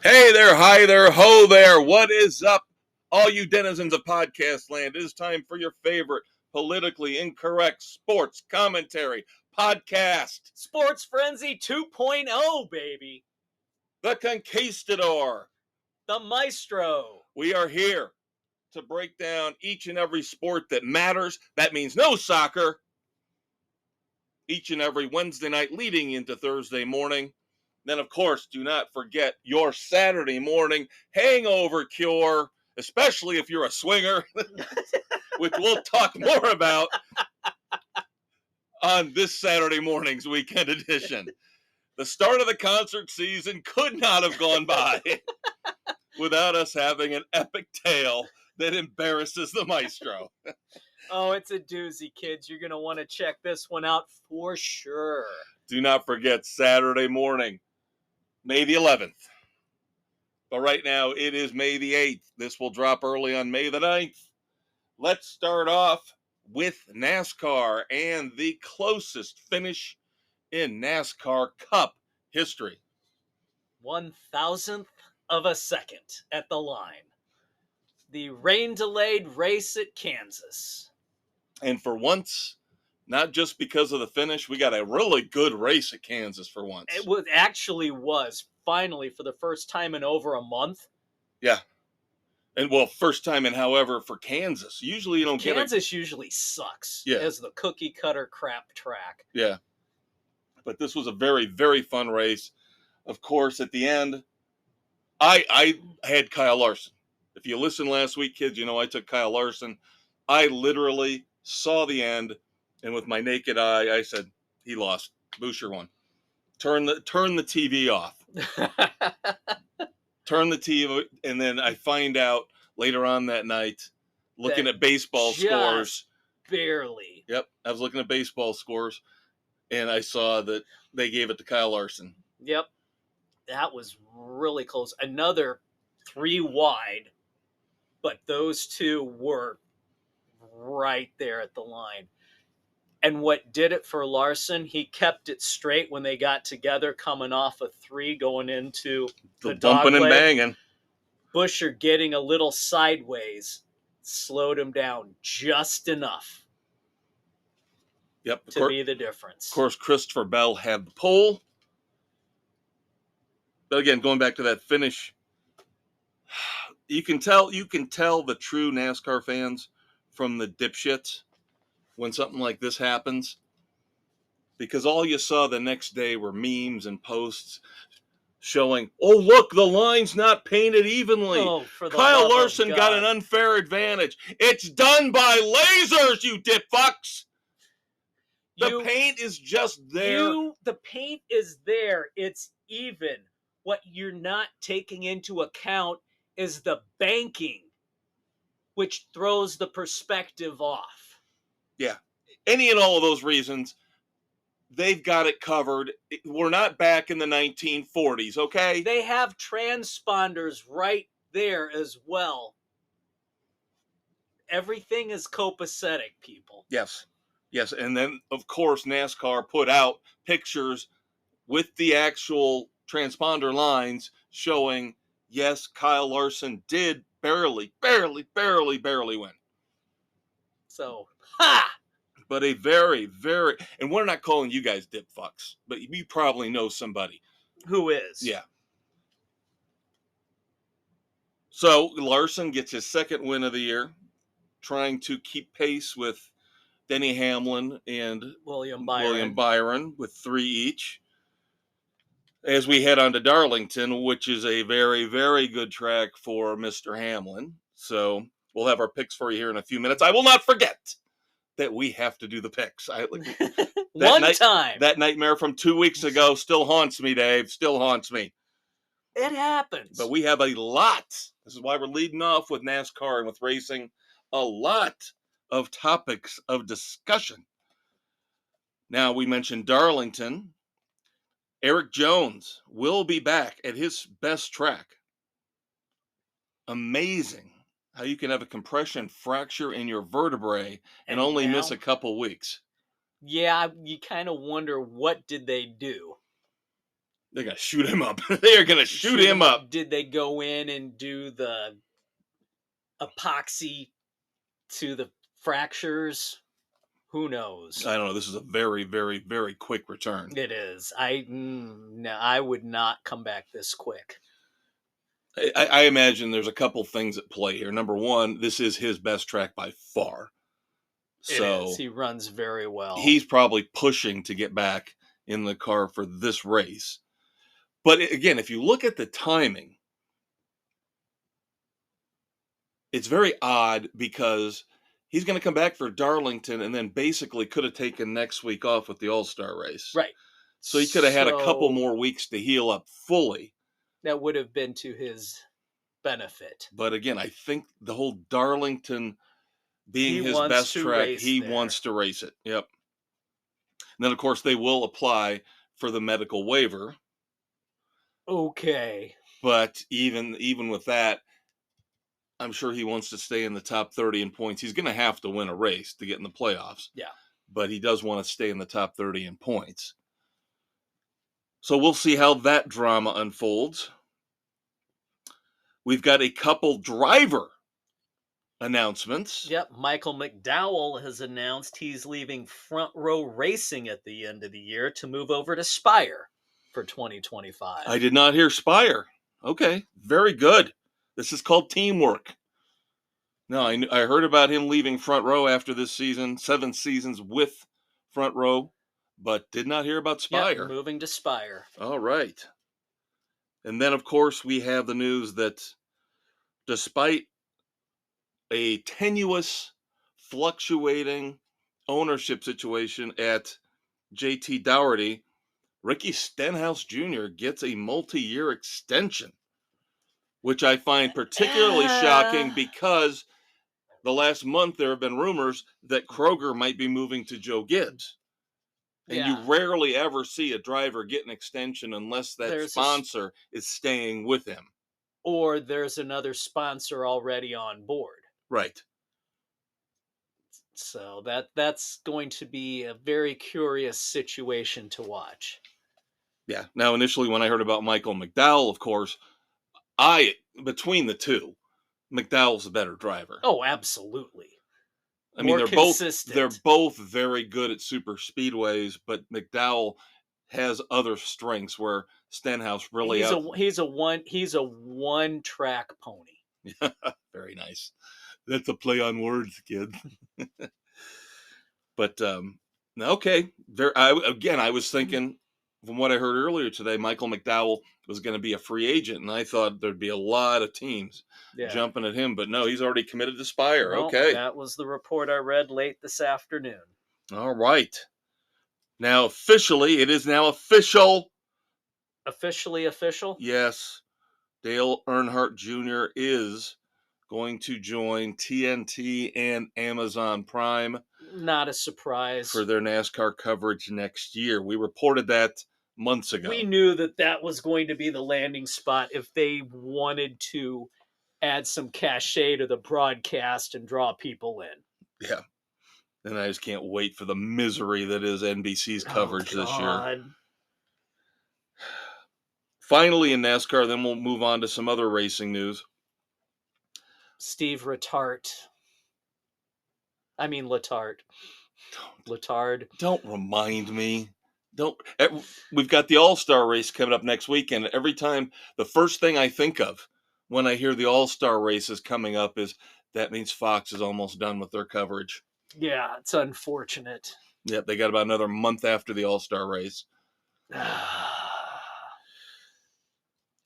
Hey there, hi there, ho there. What is up, all you denizens of podcast land? It is time for your favorite politically incorrect sports commentary podcast, Sports Frenzy 2.0, baby. The Conquistador. The Maestro. We are here to break down each and every sport that matters. That means no soccer. Each and every Wednesday night leading into Thursday morning. Then, of course, do not forget your Saturday morning hangover cure, especially if you're a swinger, which we'll talk more about on this Saturday morning's weekend edition. The start of the concert season could not have gone by without us having an epic tale that embarrasses the Maestro. Oh, it's a doozy, kids. You're going to want to check this one out for sure. Do not forget Saturday morning, May the 11th. But right now, it is May the 8th. This will drop early on May the 9th. Let's start off with NASCAR and the closest finish in NASCAR Cup history. 1,000th of a second at the line. The rain-delayed race at Kansas. And for once, not just because of the finish, we got a really good race at Kansas for once. It was finally for the first time in over a month. Yeah. And well, first time in however for Kansas. Usually you don't get Kansas usually sucks as the cookie cutter crap track. Yeah. But this was a very, very fun race. Of course, at the end, I had Kyle Larson. If you listened last week, kids, you know I took Kyle Larson. I literally saw the end, and with my naked eye, I said, he lost. Boucher won. Turn the TV off. Turn the TV, and then I find out later on that night, looking at baseball scores. Barely. Yep, I was looking at baseball scores, and I saw that they gave it to Kyle Larson. Yep, that was really close. Another 3 wide, but those two were right there at the line. And what did it for Larson, he kept it straight when they got together, coming off a 3 going into the bumping and banging. Busher getting a little sideways slowed him down just enough to be the difference. Of course, Christopher Bell had the pole. But again, going back to that finish, you can tell the true NASCAR fans from the dipshits when something like this happens, because all you saw the next day were memes and posts showing, oh, look, the line's not painted evenly. Oh, Kyle Larson got an unfair advantage. It's done by lasers, you dip fucks. The paint is just there. The paint is there. It's even. What you're not taking into account is the banking, which throws the perspective off. Yeah. Any and all of those reasons, they've got it covered. We're not back in the 1940s, okay? They have transponders right there as well. Everything is copacetic, people. Yes. Yes, and then, of course, NASCAR put out pictures with the actual transponder lines showing, yes, Kyle Larson did barely win. So, But a very, very, and we're not calling you guys dip fucks, but you probably know somebody who is. Yeah. So Larson gets his second win of the year, trying to keep pace with Denny Hamlin and William Byron with 3 each. As we head on to Darlington, which is a very, very good track for Mr. Hamlin. So we'll have our picks for you here in a few minutes. I will not forget that we have to do the picks. That nightmare from 2 weeks ago still haunts me, Dave. Still haunts me. It happens. But we have a lot. This is why we're leading off with NASCAR and with racing. A lot of topics of discussion. Now, we mentioned Darlington. Eric Jones will be back at his best track. Amazing how you can have a compression fracture in your vertebrae and only miss a couple weeks. Yeah, you kind of wonder, what did they do? They're going to shoot him up. They are going to shoot him up. Did they go in and do the epoxy to the fractures? Who knows? I don't know. This is a very, very, very quick return. It is. No, I would not come back this quick. I imagine there's a couple things at play here. Number one, this is his best track by far. So he runs very well. He's probably pushing to get back in the car for this race. But again, if you look at the timing, it's very odd because he's going to come back for Darlington and then basically could have taken next week off with the All-Star race. Right. So he could have had a couple more weeks to heal up fully. That would have been to his benefit. But again, I think the whole Darlington being his best track, he wants to race it. Yep. And then, of course, they will apply for the medical waiver. Okay. But even with that, I'm sure he wants to stay in the top 30 in points. He's going to have to win a race to get in the playoffs. Yeah. But he does want to stay in the top 30 in points. So we'll see how that drama unfolds. We've got a couple driver announcements. Yep. Michael McDowell has announced he's leaving Front Row Racing at the end of the year to move over to Spire for 2025. I did not hear Spire. Okay, very good. This is called teamwork. No, I heard about him leaving Front Row after this season, 7 seasons with Front Row, but did not hear about Spire. Yep, moving to Spire. All right. And then, of course, we have the news that despite a tenuous, fluctuating ownership situation at JT Dougherty, Ricky Stenhouse Jr. gets a multi-year extension, which I find particularly shocking because the last month there have been rumors that Kroger might be moving to Joe Gibbs. And you rarely ever see a driver get an extension unless that sponsor is staying with him. Or there's another sponsor already on board. Right. So that's going to be a very curious situation to watch. Yeah. Now, initially, when I heard about Michael McDowell, of course, between the two, McDowell's a better driver. Oh, absolutely. I mean, they're both very good at super speedways, but McDowell has other strengths where Stenhouse really he's a one track pony. Very nice. That's a play on words, kid. But okay. I was thinking from what I heard earlier today, Michael McDowell was going to be a free agent, and I thought there'd be a lot of teams jumping at him, but no, he's already committed to Spire. Well, okay. That was the report I read late this afternoon. All right. Now, officially, it is now official. Officially official? Yes. Dale Earnhardt Jr. is going to join TNT and Amazon Prime. Not a surprise. For their NASCAR coverage next year. We reported that months ago. We knew that was going to be the landing spot if they wanted to add some cachet to the broadcast and draw people in. Yeah. And I just can't wait for the misery that is NBC's coverage this year. Finally in NASCAR, then we'll move on to some other racing news. Steve Letarte. Don't remind me. We've got the All-Star race coming up next weekend. Every time, the first thing I think of when I hear the All-Star race is coming up is that means Fox is almost done with their coverage. Yeah, it's unfortunate. Yep, they got about another month after the All-Star race.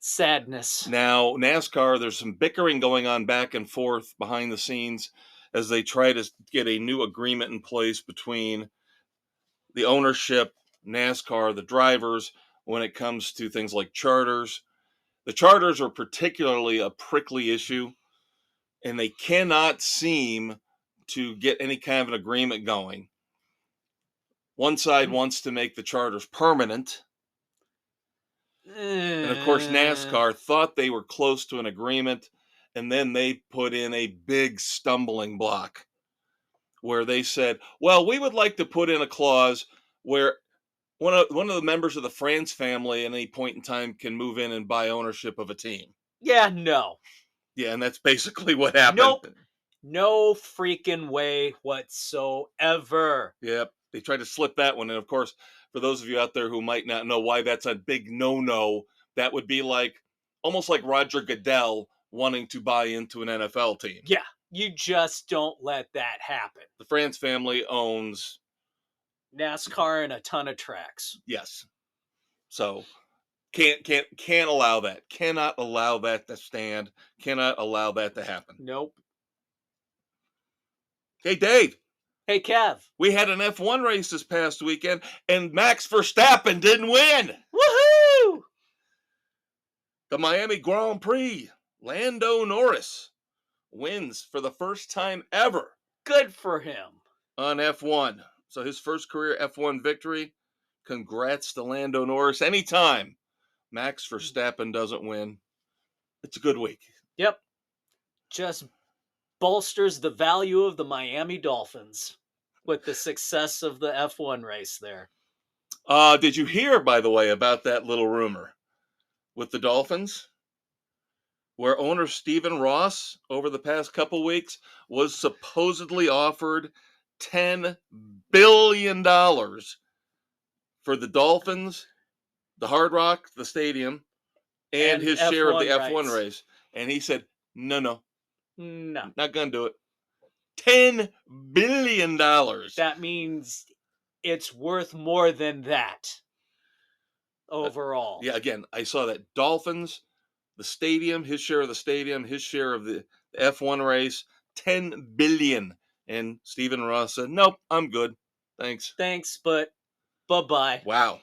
Sadness. Now, NASCAR, there's some bickering going on back and forth behind the scenes as they try to get a new agreement in place between the ownership, NASCAR, the drivers, when it comes to things like charters. The charters are particularly a prickly issue, and they cannot seem to get any kind of an agreement going. One side wants to make the charters permanent. And of course, NASCAR thought they were close to an agreement, and then they put in a big stumbling block where they said, well, we would like to put in a clause where one of the members of the France family at any point in time can move in and buy ownership of a team. Yeah, no. Yeah, and that's basically what happened. Nope. No freaking way whatsoever. Yep. They tried to slip that one. And of course, for those of you out there who might not know why that's a big no-no, that would be like almost like Roger Goodell wanting to buy into an NFL team. Yeah, you just don't let that happen. The France family owns NASCAR and a ton of tracks. yes. So can't allow that. Cannot allow that to stand. Cannot allow that to happen. Nope. Hey Dave, Hey, Kev. we had an F1 race this past weekend and Max Verstappen didn't win. Woohoo! The Miami Grand Prix, Lando Norris wins for the first time ever Good for him. on F1. So his first career F1 victory. Congrats to Lando Norris. Anytime Max Verstappen doesn't win, it's a good week. Yep. Just bolsters the value of the Miami Dolphins with the success of the F1 race there. Did you hear, by the way, about that little rumor with the Dolphins? Where owner Stephen Ross, over the past couple weeks, was supposedly offered $10 billion for the Dolphins, the Hard Rock, the stadium, and his share of the F1 race. And he said, no, not going to do it. $10 billion. That means it's worth more than that overall. Yeah, again, I saw that Dolphins, the stadium, his share of the stadium, his share of the F1 race, $10 billion. And Stephen Ross said, nope, I'm good. Thanks, but bye-bye. Wow.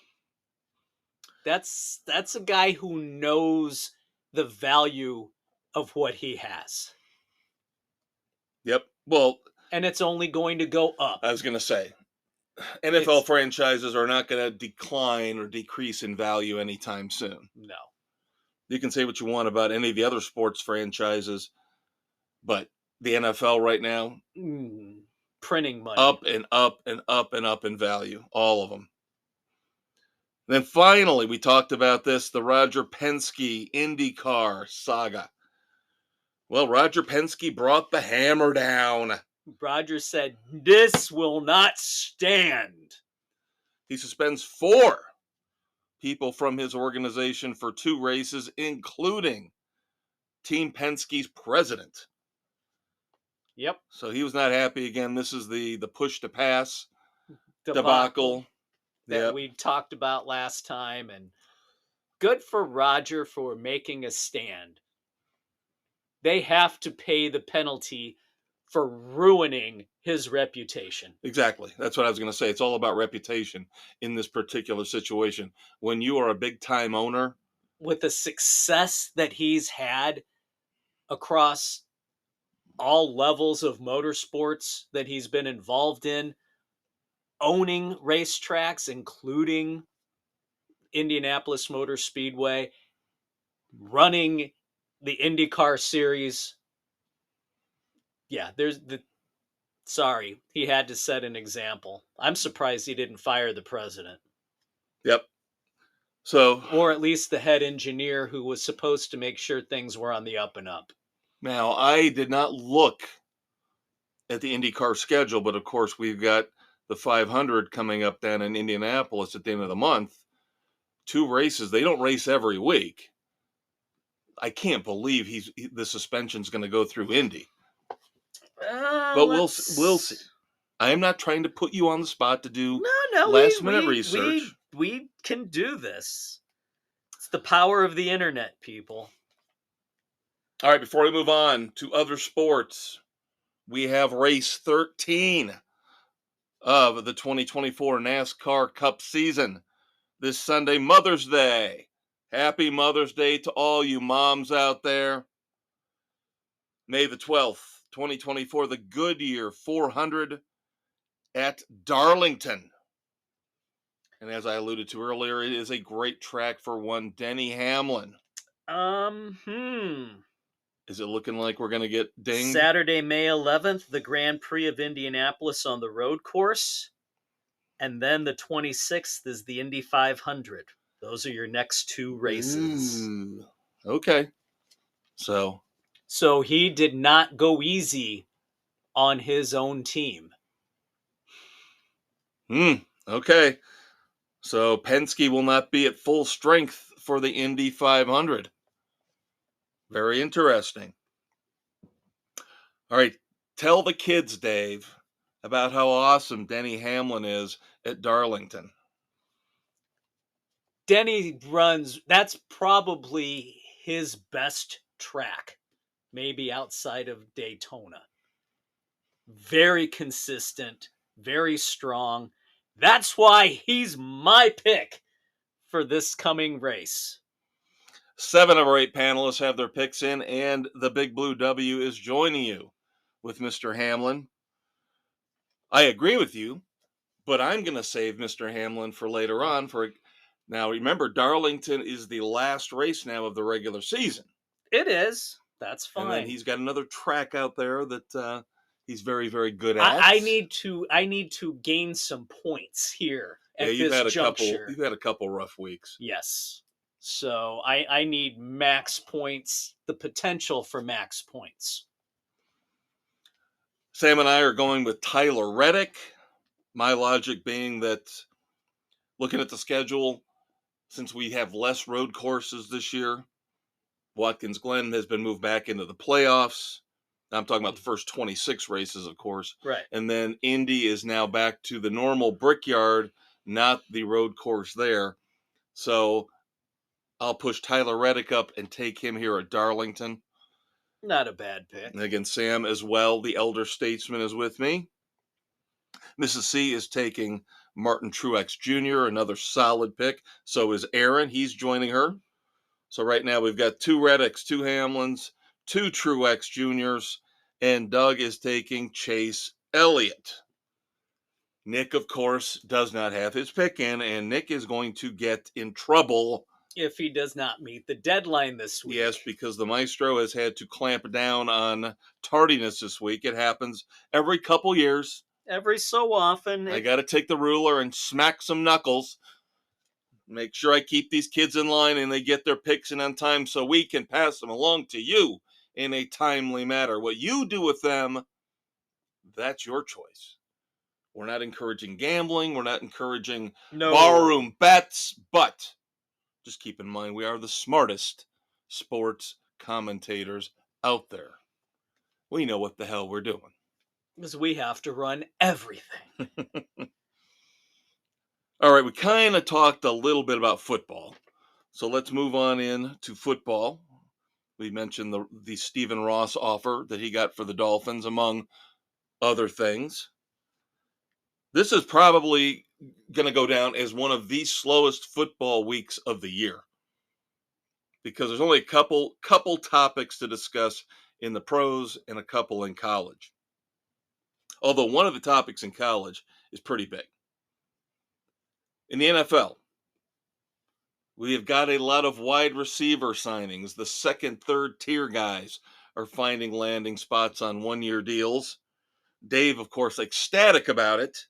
That's a guy who knows the value of what he has. Yep. Well, and it's only going to go up. I was going to say, NFL franchises are not going to decline or decrease in value anytime soon. No. You can say what you want about any of the other sports franchises, but the NFL right now, printing money. Up and up and up and up in value. All of them. Then finally, we talked about this, the Roger Penske IndyCar saga. Well, Roger Penske brought the hammer down. Roger said, this will not stand. He suspends 4 people from his organization for 2 races, including Team Penske's president. Yep. So he was not happy again. This is the push to pass debacle that we talked about last time. And good for Roger for making a stand. They have to pay the penalty for ruining his reputation. Exactly. That's what I was going to say. It's all about reputation in this particular situation. When you are a big-time owner, with the success that he's had across all levels of motorsports that he's been involved in, owning racetracks, including Indianapolis Motor Speedway, running the IndyCar series. Yeah, sorry, he had to set an example. I'm surprised he didn't fire the president. Yep. So, or at least the head engineer who was supposed to make sure things were on the up and up. Now, I did not look at the IndyCar schedule, but of course we've got the 500 coming up down in Indianapolis at the end of the month. 2 races. They don't race every week. I can't believe the suspension's going to go through Indy. But we'll see. I am not trying to put you on the spot to do last-minute research. We can do this. It's the power of the internet, people. All right, before we move on to other sports, we have race 13 of the 2024 NASCAR Cup season. This Sunday, Mother's Day. Happy Mother's Day to all you moms out there. May the 12th, 2024, the Goodyear 400 at Darlington. And as I alluded to earlier, it is a great track for one Denny Hamlin. Is it looking like we're going to get dinged? Saturday, May 11th, the Grand Prix of Indianapolis on the road course. And then the 26th is the Indy 500. Those are your next two races. Ooh, okay. So he did not go easy on his own team. Okay. So Penske will not be at full strength for the Indy 500. Very interesting. All right. Tell the kids, Dave, about how awesome Denny Hamlin is at Darlington. Denny runs, that's probably his best track, maybe outside of Daytona. Very consistent, very strong. That's why he's my pick for this coming race. 7 of our 8 panelists have their picks in, and the Big Blue W is joining you with Mr. Hamlin. I agree with you, but I'm going to save Mr. Hamlin for later on. Now, remember, Darlington is the last race now of the regular season. It is. That's fine. And then he's got another track out there that he's very, very good at. I need to gain some points here at this juncture. You've had a couple rough weeks. Yes. So I need max points, the potential for max points. Sam and I are going with Tyler Reddick. My logic being that looking at the schedule, since we have less road courses this year, Watkins Glen has been moved back into the playoffs. I'm talking about the first 26 races, of course. Right. And then Indy is now back to the normal Brickyard, not the road course there. So I'll push Tyler Reddick up and take him here at Darlington. Not a bad pick. And again, Sam as well, the elder statesman, is with me. Mrs. C is taking Martin Truex Jr., another solid pick. So is Aaron. He's joining her. So right now we've got 2 Reddicks, 2 Hamlins, 2 Truex Jr.'s, and Doug is taking Chase Elliott. Nick, of course, does not have his pick in, and Nick is going to get in trouble if he does not meet the deadline this week. Yes, because the maestro has had to clamp down on tardiness this week. It happens every couple years. Every so often. I got to take the ruler and smack some knuckles. Make sure I keep these kids in line and they get their picks in on time so we can pass them along to you in a timely manner. What you do with them, that's your choice. We're not encouraging gambling. We're not encouraging barroom bets, but just keep in mind, we are the smartest sports commentators out there. We know what the hell we're doing. Because we have to run everything. All right, we kind of talked a little bit about football. So let's move on in to football. We mentioned the Stephen Ross offer that he got for the Dolphins, among other things. This is probably going to go down as one of the slowest football weeks of the year, because there's only a couple topics to discuss in the pros and a couple in college. Although one of the topics in college is pretty big. In the NFL, we have got a lot of wide receiver signings. The second, third tier guys are finding landing spots on one-year deals. Dave, of course, ecstatic about it,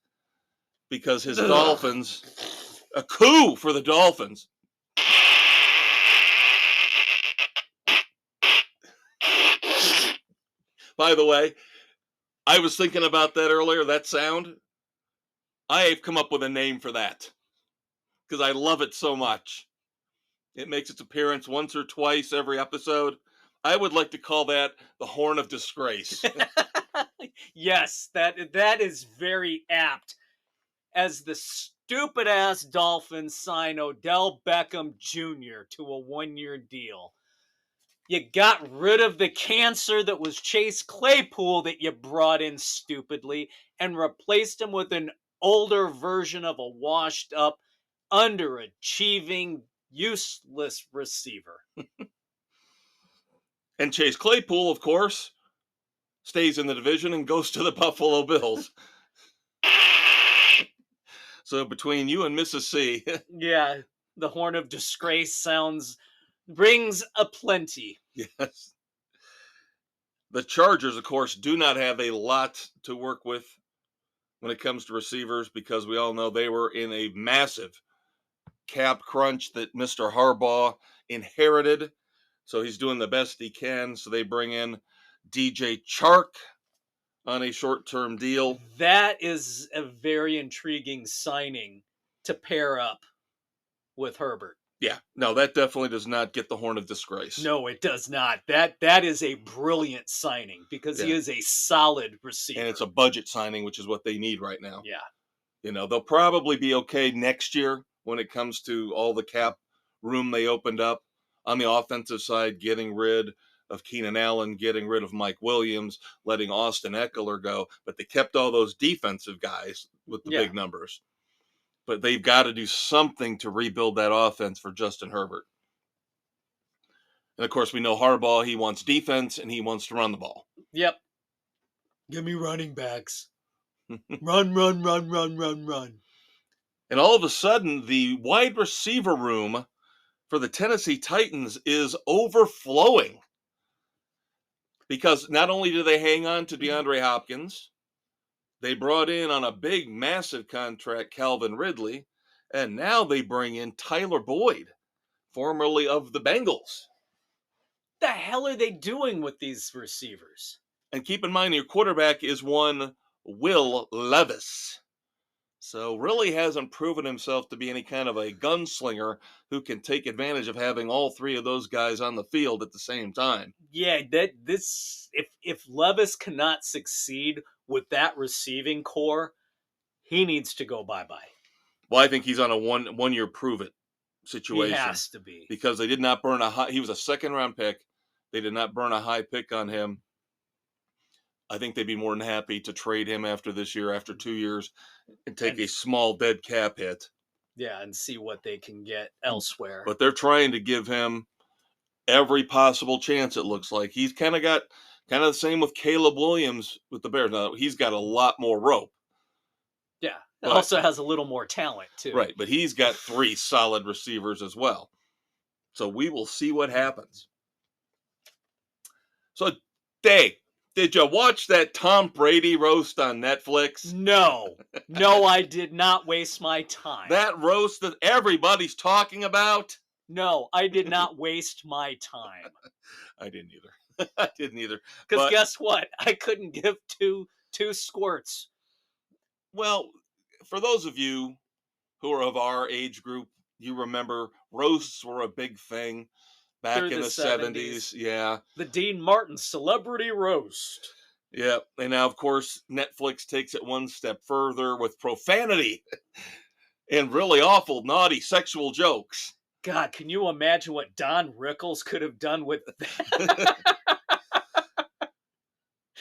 because his Dolphins, a coup for the Dolphins. By the way, I was thinking about that earlier, that sound. I have come up with a name for that because I love it so much. It makes its appearance once or twice every episode. I would like to call that the Horn of Disgrace. Yes, that is very apt. As the stupid-ass Dolphins sign Odell Beckham Jr. to a one-year deal. You got rid of the cancer that was Chase Claypool that you brought in stupidly and replaced him with an older version of a washed-up, underachieving, useless receiver. And Chase Claypool, of course, stays in the division and goes to the Buffalo Bills. So between you and Mrs. C. Yeah, the Horn of Disgrace rings a plenty. Yes. The Chargers, of course, do not have a lot to work with when it comes to receivers, because we all know they were in a massive cap crunch that Mr. Harbaugh inherited. So he's doing the best he can. So they bring in DJ Chark on a short-term deal. That is a very intriguing signing to pair up with Herbert. Yeah, no, that definitely does not get the horn of disgrace. No, it does not. That is a brilliant signing because he Yeah. is a solid receiver. And it's a budget signing, which is what they need right now. Yeah. You know, they'll probably be okay next year when it comes to all the cap room they opened up on the offensive side, getting rid of Keenan Allen, getting rid of Mike Williams, letting Austin Eckler go. But they kept all those defensive guys with the big numbers. But they've got to do something to rebuild that offense for Justin Herbert. And, of course, we know Harbaugh, he wants defense, and he wants to run the ball. Yep. Give me running backs. Run, run, run, run, run, run. And all of a sudden, the wide receiver room for the Tennessee Titans is overflowing. Because not only do they hang on to DeAndre Hopkins, they brought in on a big, massive contract Calvin Ridley, and now they bring in Tyler Boyd, formerly of the Bengals. The hell are they doing with these receivers? And keep in mind, your quarterback is one Will Levis. So really hasn't proven himself to be any kind of a gunslinger who can take advantage of having all three of those guys on the field at the same time. Yeah, if Levis cannot succeed with that receiving core, he needs to go bye-bye. Well, I think he's on a one-year prove-it situation. He has to be. Because they did not burn he was a second-round pick. They did not burn a high pick on him. I think they'd be more than happy to trade him after this year, after 2 years, and take a small dead cap hit. Yeah, and see what they can get elsewhere. But they're trying to give him every possible chance, it looks like. He's kind of the same with Caleb Williams with the Bears. Now, he's got a lot more rope. Yeah, also has a little more talent, too. Right, but he's got 3 solid receivers as well. So we will see what happens. So, Dave, did you watch that Tom Brady roast on Netflix? No, I did not waste my time. That roast that everybody's talking about? No, I did not waste my time. I didn't either. I didn't either. Because guess what? I couldn't give two squirts. Well, for those of you who are of our age group, you remember roasts were a big thing back in the 70s. Yeah. The Dean Martin Celebrity Roast. Yeah. And now, of course, Netflix takes it one step further with profanity and really awful, naughty sexual jokes. God, can you imagine what Don Rickles could have done with that?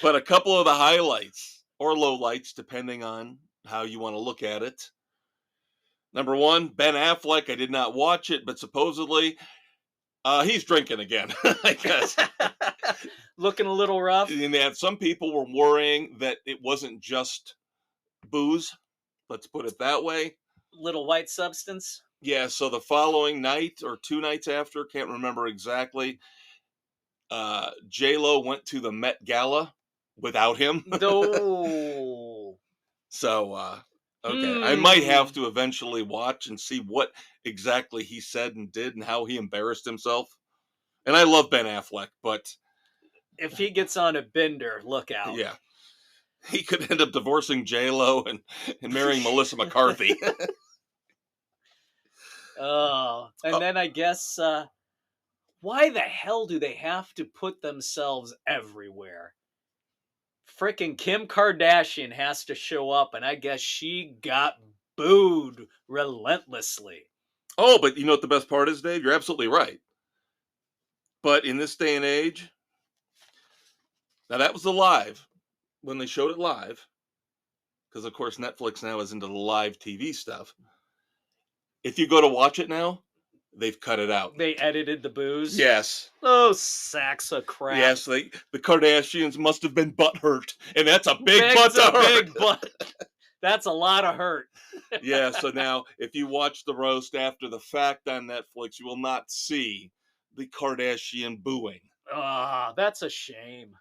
But a couple of the highlights or lowlights, depending on how you want to look at it. Number 1, Ben Affleck. I did not watch it, but supposedly he's drinking again, I guess. Looking a little rough. And some people were worrying that it wasn't just booze. Let's put it that way. Little white substance. Yeah, so the following night or 2 nights after, can't remember exactly, J-Lo went to the Met Gala without him. No. So, okay, I might have to eventually watch and see what exactly he said and did and how he embarrassed himself. And I love Ben Affleck, but if he gets on a bender, look out. Yeah. He could end up divorcing J-Lo and marrying Melissa McCarthy. And then I guess, why the hell do they have to put themselves everywhere? Frickin' Kim Kardashian has to show up, and I guess she got booed relentlessly. Oh, but you know what the best part is, Dave? You're absolutely right. But in this day and age, now that was the live, when they showed it live, because of course Netflix now is into the live TV stuff. If you go to watch it now, they've cut it out. They edited the booze? Yes. Oh, sacks of crap. Yes, the Kardashians must have been butthurt, and that's a big butt to hurt. Big butt. That's a lot of hurt. Yeah, so now if you watch the roast after the fact on Netflix, you will not see the Kardashian booing. Ah, that's a shame.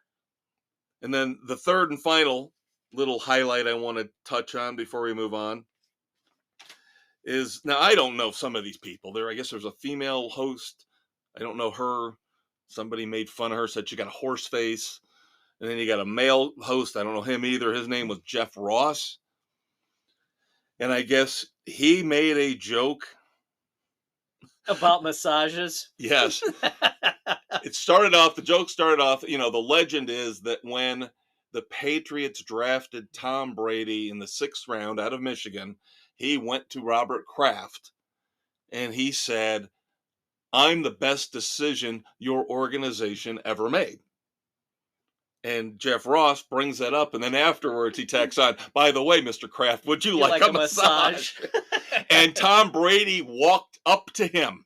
And then the third and final little highlight I want to touch on before we move on is, now I don't know some of these people. I guess there's a female host. I don't know her. Somebody made fun of her, said she got a horse face. And then you got a male host. I don't know him either. His name was Jeff Ross. And I guess he made a joke. About massages. Yes. The joke started off, the legend is that when the Patriots drafted Tom Brady in the 6th round out of Michigan, he went to Robert Kraft and he said, "I'm the best decision your organization ever made." And Jeff Ross brings that up, and then afterwards he tacks on, "By the way, Mr. Kraft, would you like a massage?" And Tom Brady walked up to him,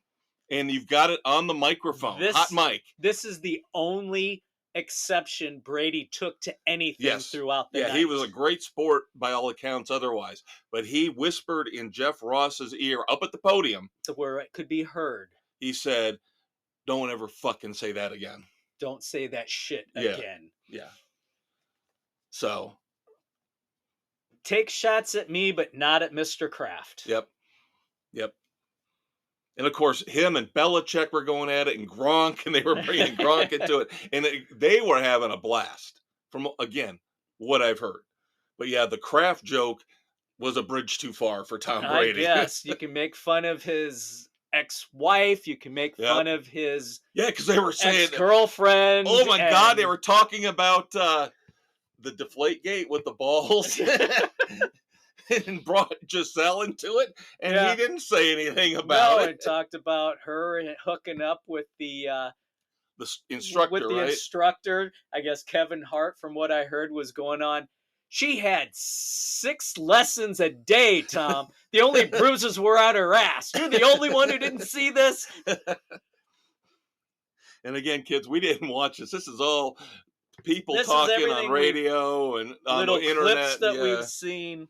and you've got it on the microphone, hot mic. This is the only exception Brady took to anything throughout the night. He was a great sport by all accounts otherwise, but he whispered in Jeff Ross's ear up at the podium, to where it could be heard. He said, "Don't ever fucking say that again. Don't say that shit again." Yeah. So. Take shots at me, but not at Mr. Kraft. Yep. And of course, him and Belichick were going at it, and Gronk, and they were bringing Gronk into it. And they were having a blast, from, again, what I've heard. But yeah, the Kraft joke was a bridge too far for Tom Brady. Yes, you can make fun of his ex-wife. You can make fun of his because they were saying ex-girlfriend. Oh my God, they were talking about the Deflategate with the balls. And brought Giselle into it, and he didn't say anything about it. No, and talked about her hooking up with the instructor, with the instructor. I guess Kevin Hart, from what I heard, was going on. She had 6 lessons a day, Tom. The only bruises were on her ass. You're the only one who didn't see this. And again, kids, we didn't watch this. This is all people talking on radio and on the internet. Clips that we've seen.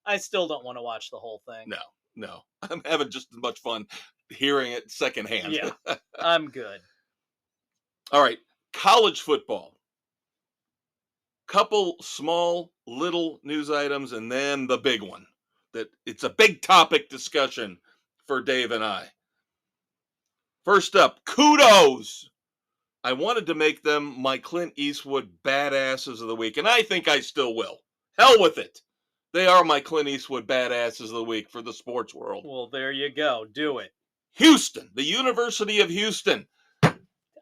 I still don't want to watch the whole thing. No. I'm having just as much fun hearing it secondhand. Yeah, I'm good. All right, college football. Couple small little news items, and then the big one. That it's a big topic discussion for Dave and I. First up, kudos. I wanted to make them my Clint Eastwood badasses of the week, and I think I still will. Hell with it. They are my Clint Eastwood badasses of the week for the sports world. Well, there you go. Do it. Houston, the University of Houston.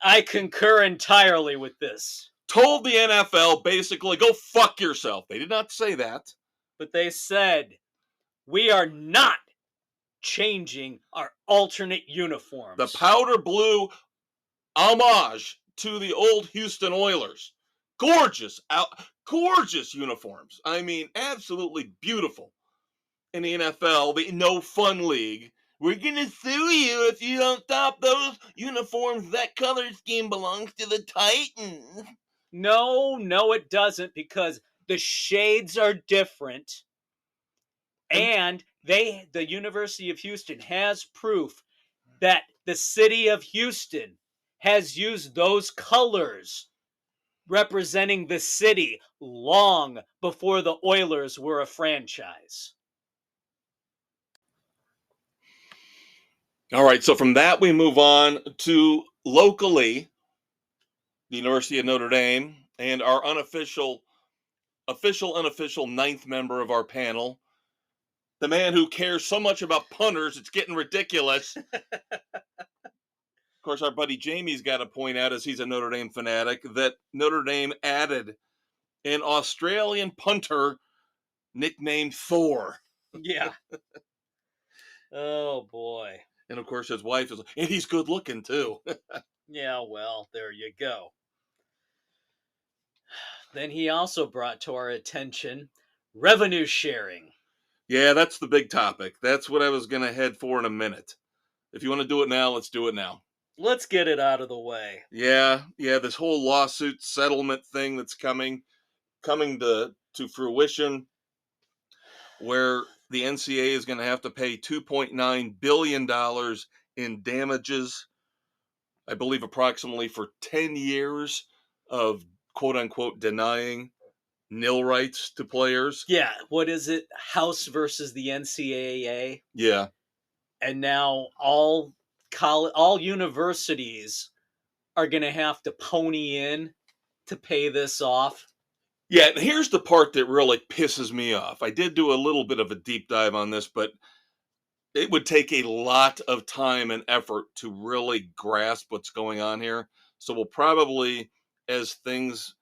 I concur entirely with this. Told the NFL basically, go fuck yourself. They did not say that. But they said, we are not changing our alternate uniforms. The powder blue homage to the old Houston Oilers. Gorgeous uniforms. I mean, absolutely beautiful. In the NFL, the no fun league, we're going to sue you if you don't stop those uniforms. That color scheme belongs to the Titans. No, it doesn't, because the shades are different. And the University of Houston has proof that the city of Houston has used those colors representing the city long before the Oilers were a franchise. All right, so from that we move on to locally, the University of Notre Dame, and our unofficial 9th member of our panel, the man who cares so much about punters, it's getting ridiculous. Of course, our buddy Jamie's got to point out, as he's a Notre Dame fanatic, that Notre Dame added an Australian punter nicknamed Thor. Yeah. Oh, boy. And, of course, his wife is, and he's good looking, too. Yeah, well, there you go. Then he also brought to our attention revenue sharing. Yeah, that's the big topic. That's what I was going to head for in a minute. If you want to do it now, let's do it now. Let's get it out of the way. Yeah, this whole lawsuit settlement thing that's coming to fruition, where the NCAA is going to have to pay $2.9 billion in damages, I believe approximately for 10 years of quote-unquote denying nil rights to players. Yeah, what is it? House versus the NCAA. Yeah. And now all universities are going to have to pony in to pay this off. Yeah, and here's the part that really pisses me off. I did do a little bit of a deep dive on this, but it would take a lot of time and effort to really grasp what's going on here. So we'll probably, as things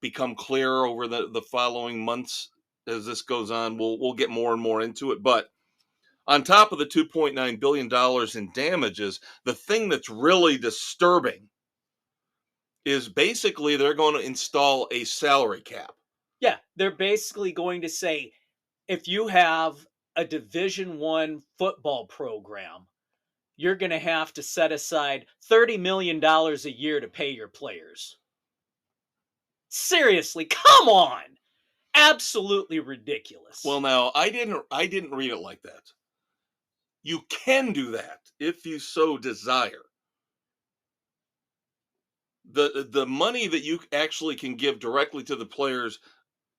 become clearer over the following months, as this goes on, we'll get more and more into it. But on top of the $2.9 billion in damages, the thing that's really disturbing is basically they're going to install a salary cap. Yeah, they're basically going to say, if you have a Division I football program, you're going to have to set aside $30 million a year to pay your players. Seriously, come on. Absolutely ridiculous. Well, now I didn't read it like that. You can do that if you so desire. The money that you actually can give directly to the players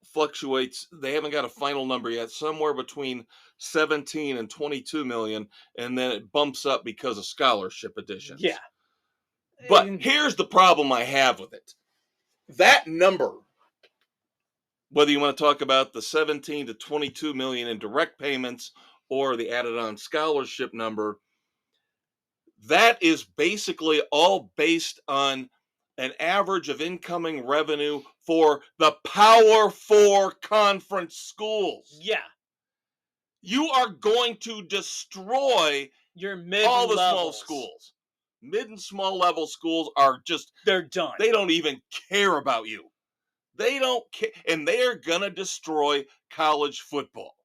fluctuates. They haven't got a final number yet, somewhere between 17 and 22 million, and then it bumps up because of scholarship additions. Yeah. But here's the problem I have with it. That number, whether you want to talk about the 17 to 22 million in direct payments or the added on scholarship number, that is basically all based on an average of incoming revenue for the Power 4 conference schools. Yeah. You are going to destroy your mid all the levels. small schools. Mid and small level schools are just, they're done. They don't even care about you. They don't care, and they are going to destroy college football.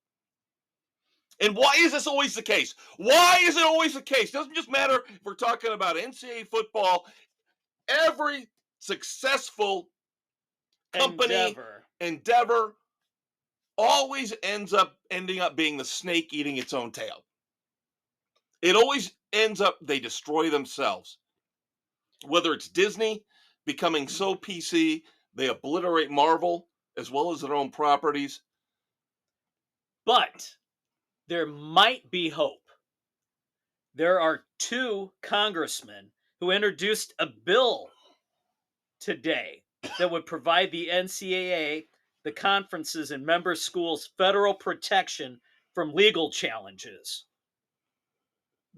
And why is this always the case? Why is it always the case? It doesn't just matter if we're talking about NCAA football. Every successful company, endeavor always ending up being the snake eating its own tail. It always ends up, they destroy themselves. Whether it's Disney becoming so PC, they obliterate Marvel as well as their own properties. But there might be hope. There are 2 congressmen who introduced a bill today that would provide the NCAA, the conferences, and member schools federal protection from legal challenges.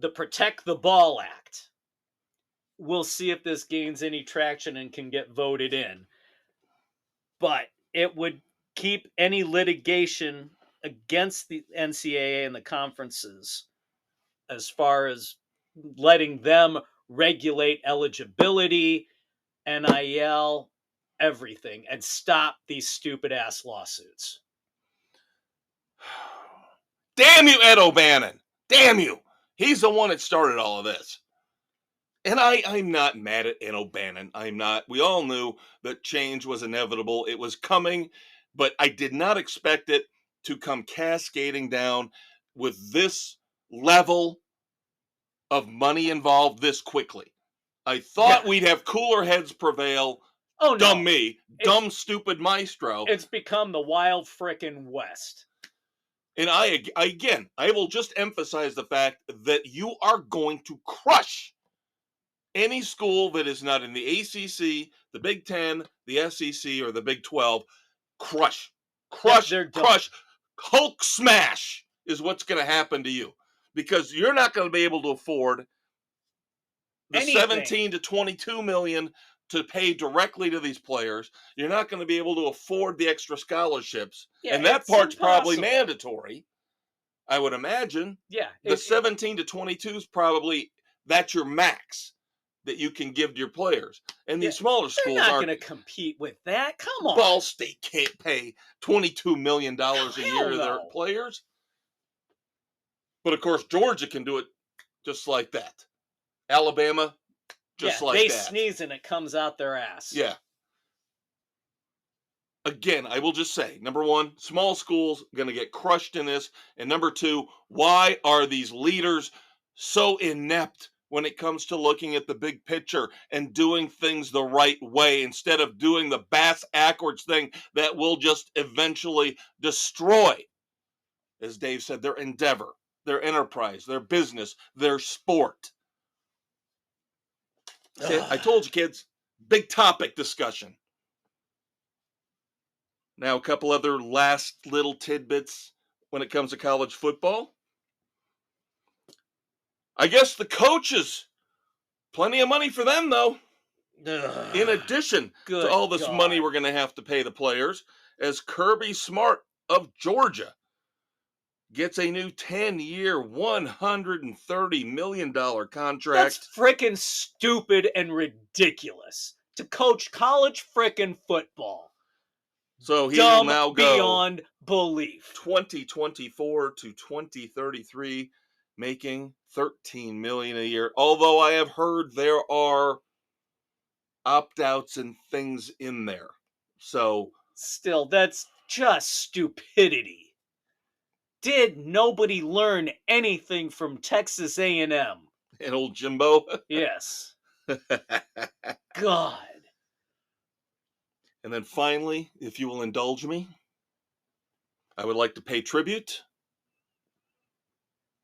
The Protect the Ball Act. We'll see if this gains any traction and can get voted in. But it would keep any litigation against the NCAA and the conferences as far as letting them regulate eligibility, NIL, everything, and stop these stupid ass lawsuits. Damn you, Ed O'Bannon. Damn you. He's the one that started all of this. And I'm not mad at Ed O'Bannon. I'm not. We all knew that change was inevitable. It was coming, but I did not expect it to come cascading down with this level of money involved this quickly. I thought we'd have cooler heads prevail. Oh, no. Dumb me. Dumb, stupid maestro. It's become the Wild Frickin' West. And I will just emphasize the fact that you are going to crush any school that is not in the ACC, the Big Ten, the SEC, or the Big 12. Crush. Hulk smash is what's going to happen to you. Because you're not going to be able to afford the 17 to 22 million to pay directly to these players. You're not going to be able to afford the extra scholarships. Yeah, and that part's probably mandatory, I would imagine. Yeah. The 17 to 22 is probably, that's your max that you can give to your players. And these smaller schools are not going to compete with that. Come on. Ball State can't pay $22 million a year to their players. But of course, Georgia can do it just like that. Alabama, just like that. They sneeze and it comes out their ass. Yeah. Again, I will just say, number one, small schools going to get crushed in this. And number two, why are these leaders so inept when it comes to looking at the big picture and doing things the right way instead of doing the bass-ackwards thing that will just eventually destroy, as Dave said, their endeavor, their enterprise, their business, their sport. See, I told you, kids, big topic discussion. Now, a couple other last little tidbits when it comes to college football. I guess the coaches, plenty of money for them, though. In addition to all this money we're going to have to pay the players, as Kirby Smart of Georgia gets a new 10-year, $130 million contract. That's freaking stupid and ridiculous to coach college freaking football. So he Dumb will now go beyond belief. 2024 to 2033, making $13 million a year. Although I have heard there are opt-outs and things in there. So still, that's just stupidity. Did nobody learn anything from Texas A&M? And old Jimbo? Yes. God. And then finally, if you will indulge me, I would like to pay tribute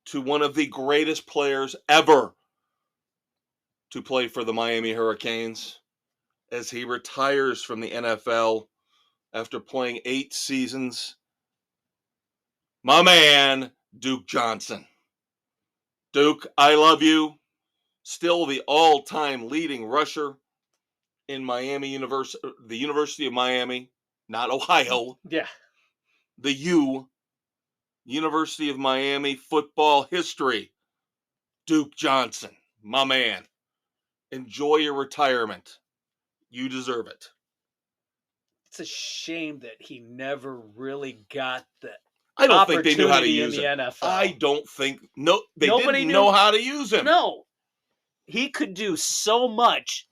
to one of the greatest players ever to play for the Miami Hurricanes as he retires from the NFL after playing 8 seasons. My man, Duke Johnson. Duke, I love you. Still the all-time leading rusher in Miami University, the University of Miami, not Ohio. Yeah. The University of Miami football history. Duke Johnson, my man. Enjoy your retirement. You deserve it. It's a shame that he never really got the I don't think they knew how to use him. NFL. I don't think they didn't know how to use him. No. He could do so much,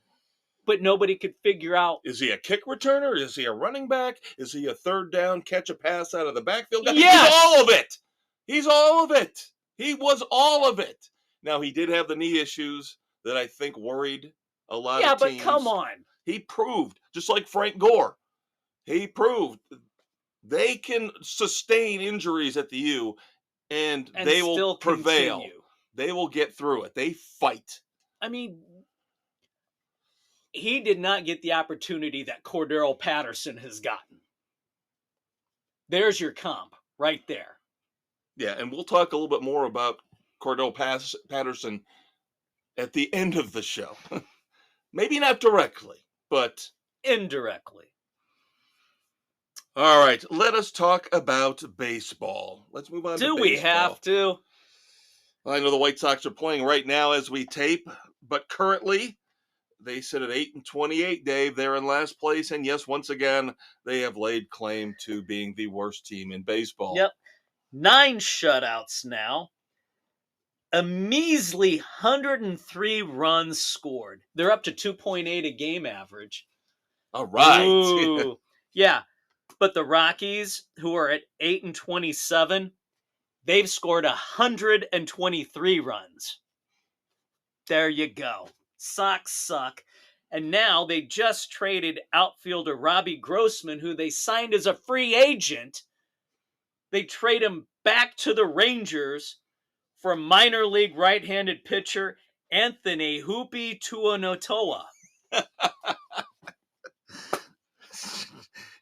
but nobody could figure out. Is he a kick returner? Is he a running back? Is he a third down, catch a pass out of the backfield guy? Yes! He's all of it. He's all of it. He was all of it. Now, he did have the knee issues that I think worried a lot of teams. Yeah, but come on. He proved, just like Frank Gore, he proved they can sustain injuries at the U, and they will prevail. Continue. They will get through it. They fight. I mean, he did not get the opportunity that Cordero Patterson has gotten. There's your comp right there. Yeah, and we'll talk a little bit more about Cordero Patterson at the end of the show. Maybe not directly, but indirectly. All right, let us talk about baseball. Let's move on to baseball. Do we have to? I know the White Sox are playing right now as we tape, but currently they sit at 8-28, Dave. They're in last place, and yes, once again, they have laid claim to being the worst team in baseball. Yep. 9 shutouts now. A measly 103 runs scored. They're up to 2.8 a game average. All right. Ooh. Yeah. But the Rockies, who are at 8-27, they've scored 123 runs. There you go. Sox suck. And now they just traded outfielder Robbie Grossman, who they signed as a free agent. They trade him back to the Rangers for minor league right-handed pitcher Anthony Hoopy Tuonotoa.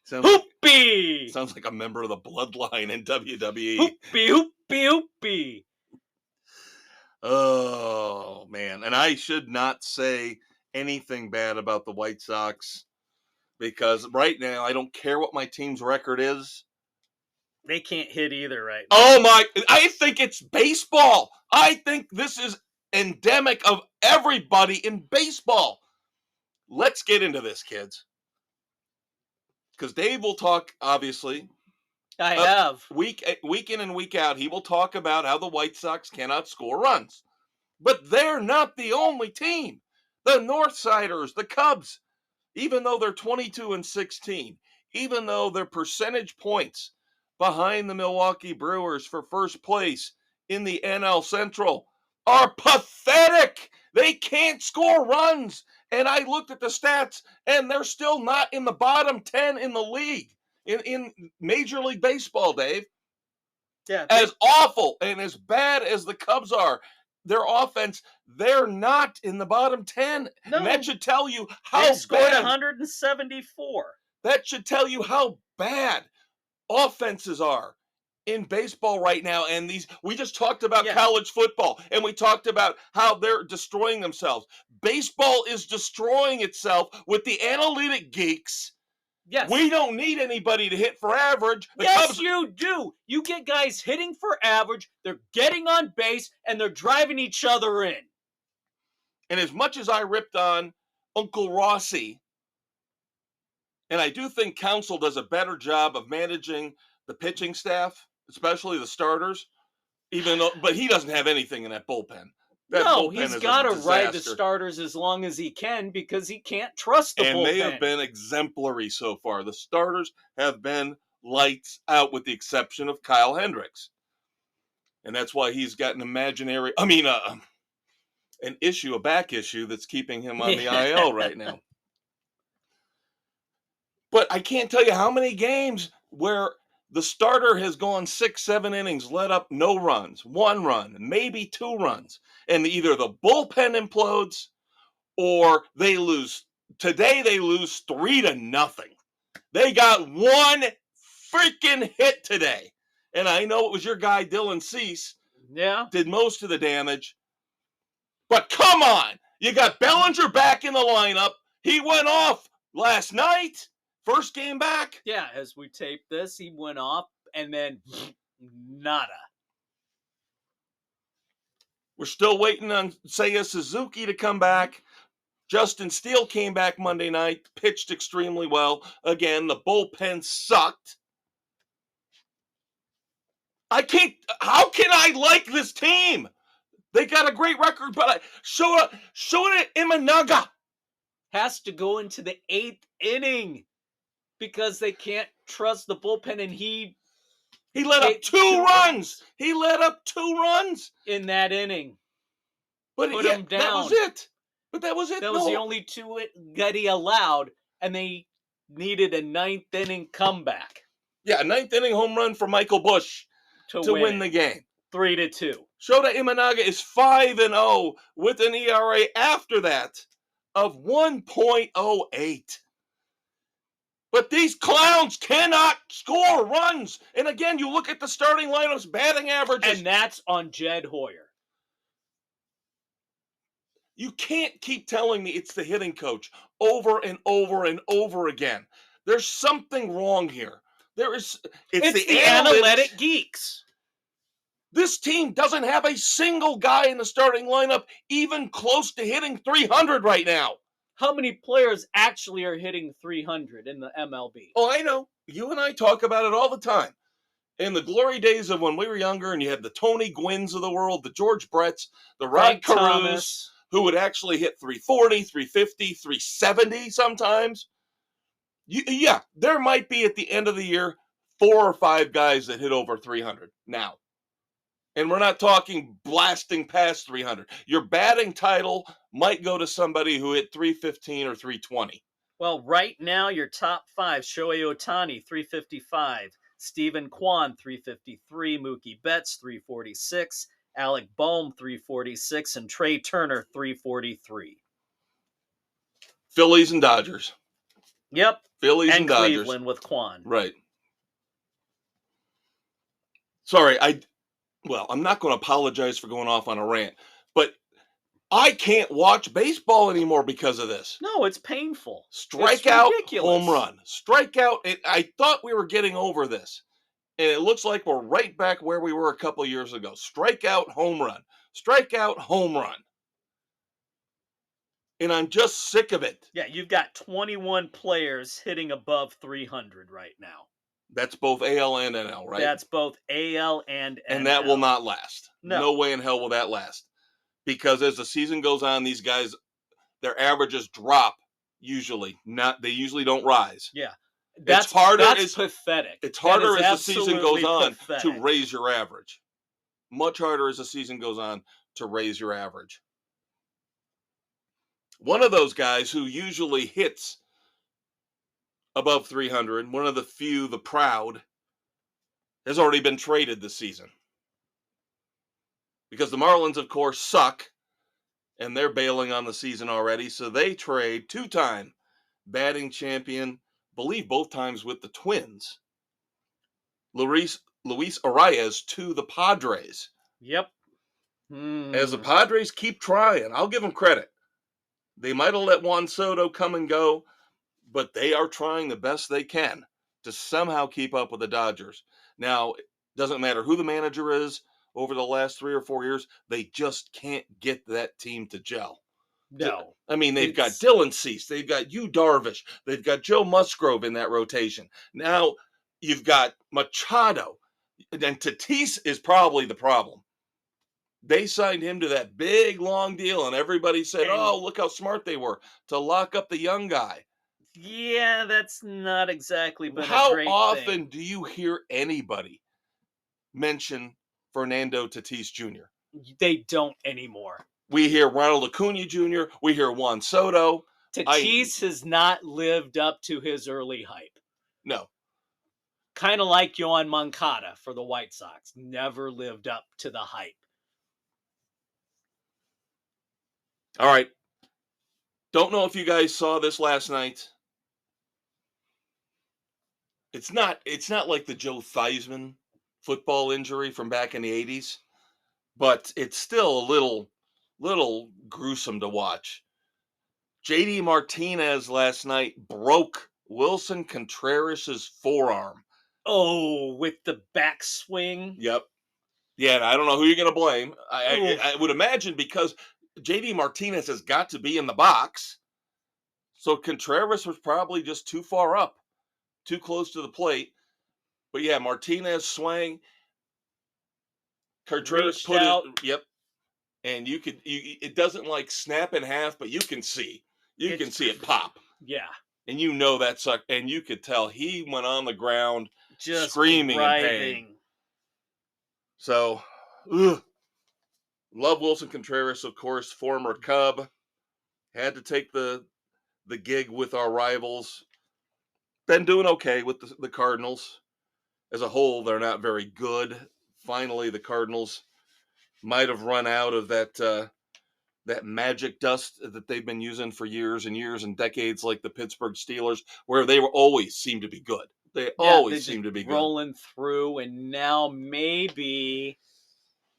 Hoopy! Sounds like a member of the Bloodline in WWE. Hoopy, hoopy, hoopy. Oh, man. And I should not say anything bad about the White Sox because right now I don't care what my team's record is. They can't hit either right now. Oh, my. I think it's baseball. I think this is endemic of everybody in baseball. Let's get into this, kids. Because Dave will talk, obviously. I have. Week in and week out, he will talk about how the White Sox cannot score runs. But they're not the only team. The Northsiders, the Cubs, even though they're 22-16, even though their percentage points behind the Milwaukee Brewers for first place in the NL Central are pathetic. They can't score runs. And I looked at the stats, and they're still not in the bottom 10 in the league, in Major League Baseball, Dave. Yeah, As awful and as bad as the Cubs are, their offense, they're not in the bottom 10. No. And that should tell you how they scored bad. 174. That should tell you how bad offenses are in baseball right now. And we just talked about college football, and we talked about how they're destroying themselves. Baseball is destroying itself with the analytic geeks. Yes. We don't need anybody to hit for average. Yes, you do. You get guys hitting for average, they're getting on base, and they're driving each other in. And as much as I ripped on Uncle Rossi, and I do think Counsell does a better job of managing the pitching staff, especially the starters, but he doesn't have anything in that bullpen. No, he's got to ride the starters as long as he can because he can't trust the bullpen. And they have been exemplary so far. The starters have been lights out with the exception of Kyle Hendricks. And that's why he's got an a back issue that's keeping him on the IL right now. But I can't tell you how many games where the starter has gone 6-7 innings, let up no runs, 1 run, maybe 2 runs. And either the bullpen implodes or they lose. Today they lose 3-0. They got 1 freaking hit today. And I know it was your guy, Dylan Cease. Yeah. Did most of the damage. But come on. You got Bellinger back in the lineup. He went off last night. First game back. Yeah, as we tape this, he went off and then nada. We're still waiting on Seiya Suzuki to come back. Justin Steele came back Monday night, pitched extremely well. Again, the bullpen sucked. How can I like this team? They got a great record, but Shota Imanaga has to go into the 8th inning because they can't trust the bullpen, and he let up 2 runs. He let up 2 runs in that inning. But put him down. That was it. But that was it. That was the only 2 that he allowed, and they needed a 9th inning comeback. Yeah, a 9th inning home run for Michael Busch to win the game. 3-2. Shota Imanaga is 5-0 with an ERA after that of 1.08. But these clowns cannot score runs. And again, you look at the starting lineup's batting averages. And that's on Jed Hoyer. You can't keep telling me it's the hitting coach over and over and over again. There's something wrong here. It's the analytic geeks. This team doesn't have a single guy in the starting lineup even close to hitting 300 right now. How many players actually are hitting 300 in the MLB? Oh, I know. You and I talk about it all the time. In the glory days of when we were younger and you had the Tony Gwynns of the world, the George Bretts, the Rod Carews, who would actually hit 340, 350, 370 sometimes. Yeah, there might be at the end of the year 4 or 5 guys that hit over 300 now. And we're not talking blasting past 300. Your batting title might go to somebody who hit 315 or 320. Well, right now, your top 5, Shohei Ohtani, 355. Stephen Kwan, 353. Mookie Betts, 346. Alec Boehm, 346. And Trey Turner, 343. Phillies and Dodgers. Yep. Phillies and Dodgers. Cleveland with Kwan. Right. Sorry, I'm not going to apologize for going off on a rant, but I can't watch baseball anymore because of this. No, it's painful. Strikeout, home run. Strikeout. I thought we were getting over this, and it looks like we're right back where we were a couple years ago. Strikeout, home run. Strikeout, home run. And I'm just sick of it. Yeah, you've got 21 players hitting above 300 right now. That's both AL and NL, right? That's both AL and NL. And that will not last. No. No way in hell will that last. Because as the season goes on, these guys, their averages drop usually. They usually don't rise. Yeah. That's pathetic. It's harder as the season goes on pathetic. to raise your average. Much harder as the season goes on to raise your average. One of those guys who usually hits above 300, one of the few, the proud, has already been traded this season. Because the Marlins, of course, suck, and they're bailing on the season already, so they trade two-time batting champion, believe both times with the Twins, Luis Arias to the Padres. Yep. As the Padres keep trying, I'll give them credit. They might have let Juan Soto come and go, but they are trying the best they can to somehow keep up with the Dodgers. Now, it doesn't matter who the manager is over the last 3 or 4 years, they just can't get that team to gel. No. I mean, they've got Dylan Cease, they've got Yu Darvish, they've got Joe Musgrove in that rotation. Now you've got Machado, and Tatis is probably the problem. They signed him to that big, long deal, and everybody said, oh, look how smart they were to lock up the young guy. Yeah, that's not exactly been How a great often thing. do you hear anybody mention Fernando Tatis Jr.? They don't anymore. We hear Ronald Acuna Jr., we hear Juan Soto. Tatis has not lived up to his early hype. No. Kind of like Yohan Moncada for the White Sox. Never lived up to the hype. All right. Don't know if you guys saw this last night. It's not like the Joe Theismann football injury from back in the 80s, but it's still a little gruesome to watch. JD Martinez last night broke Wilson Contreras' forearm. Oh, with the backswing? Yep. Yeah, I don't know who you're going to blame. I would imagine because JD Martinez has got to be in the box. So Contreras was probably just too far up, too close to the plate. But yeah, Martinez swang. Contreras put out. Yep. And it doesn't like snap in half, but you can see it pop. Yeah. And you know that sucked. And you could tell he went on the ground just screaming in pain. So, love Wilson Contreras, of course, former Cub. Had to take the gig with our rivals. Been doing okay with the Cardinals. As a whole, they're not very good. Finally, the Cardinals might have run out of that magic dust that they've been using for years and years and decades, like the Pittsburgh Steelers, where they always seem to be good. They always seem to be good. Rolling through, and now maybe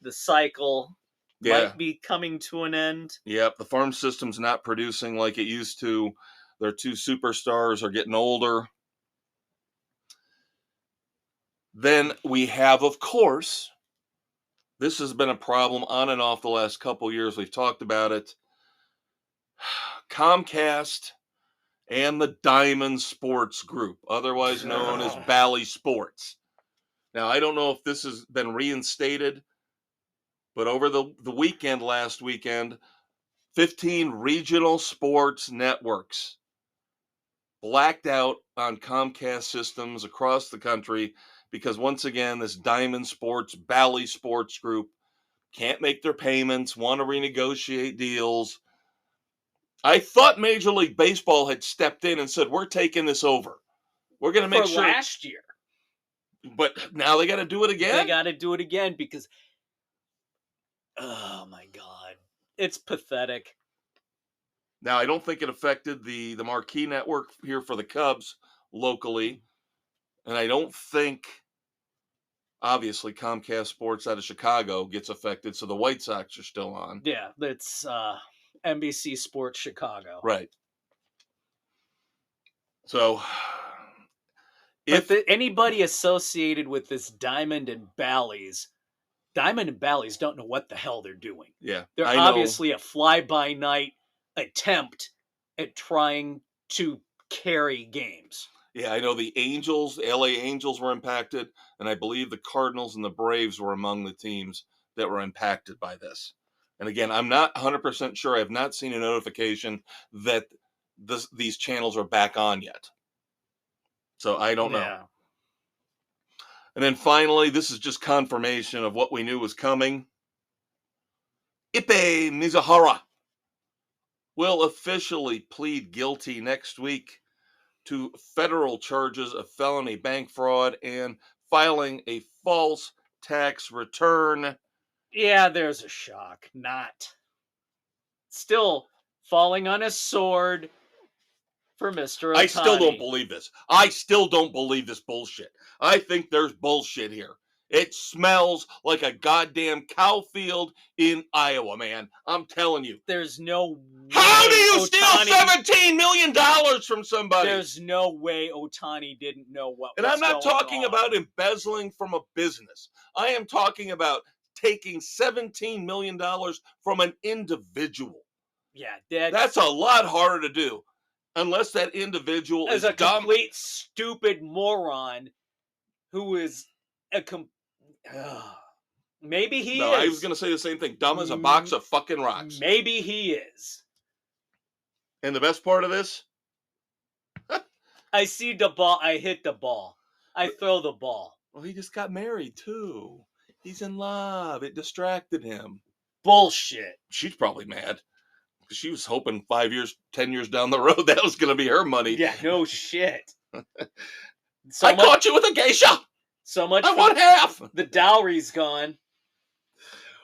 the cycle might be coming to an end. Yep, the farm system's not producing like it used to. Their two superstars are getting older. Then we have, of course, this has been a problem on and off the last couple years. We've talked about it. Comcast and the Diamond Sports Group, otherwise known as Bally Sports. Now, I don't know if this has been reinstated, but over the last weekend, 15 regional sports networks blacked out on Comcast systems across the country because, once again, this Diamond Sports, Bally Sports Group can't make their payments, want to renegotiate deals. I thought Major League Baseball had stepped in and said, we're taking this over. We're going to make sure. Last year. But now they got to do it again? They got to do it again because, oh my God, it's pathetic. Now, I don't think it affected the marquee network here for the Cubs locally. And I don't think, obviously, Comcast Sports out of Chicago gets affected, so the White Sox are still on. Yeah, that's NBC Sports Chicago. Right. So, if anybody associated with this Diamond and Bally's don't know what the hell they're doing. Yeah. They're obviously a fly-by-night attempt at trying to carry games. Yeah, I know the Angels, the LA Angels were impacted, and I believe the Cardinals and the Braves were among the teams that were impacted by this. And again, I'm not 100% sure. I have not seen a notification that these channels are back on yet. So I don't know. And then finally, this is just confirmation of what we knew was coming. Ippei Mizuhara will officially plead guilty next week to federal charges of felony bank fraud and filing a false tax return. Yeah, there's a shock. Not. Still falling on his sword for Mr. I still don't Otani. believe this. I still don't believe this bullshit. I think there's bullshit here. It smells like a goddamn cow field in Iowa, man. I'm telling you. There's no How do way you steal Ohtani- $17 million from somebody? There's no way Otani didn't know what And was I'm not going talking on. about embezzling from a business. I am talking about taking $17 million from an individual. Yeah, That's a lot harder to do. Unless that individual as is a dumb. complete stupid moron who is maybe he is. No, I was going to say the same thing. Dumb as a box of fucking rocks. Maybe he is. And the best part of this? I see the ball. I hit the ball. I throw the ball. Well, he just got married, too. He's in love. It distracted him. Bullshit. She's probably mad. She was hoping 5 years, 10 years down the road, that was going to be her money. Yeah, no shit. I caught you with a geisha. So much. I want half. The dowry's gone.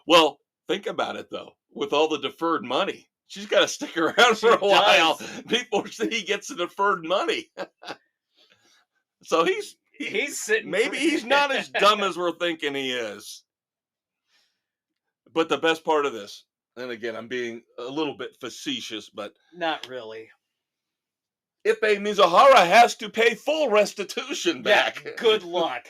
Well, think about it, though. With all the deferred money, she's got to stick around for a while before he gets the deferred money. So he's sitting. Maybe he's not as dumb as we're thinking he is. But the best part of this, and again, I'm being a little bit facetious, but not really. Ipe Mizuhara has to pay full restitution back. Yeah, good luck.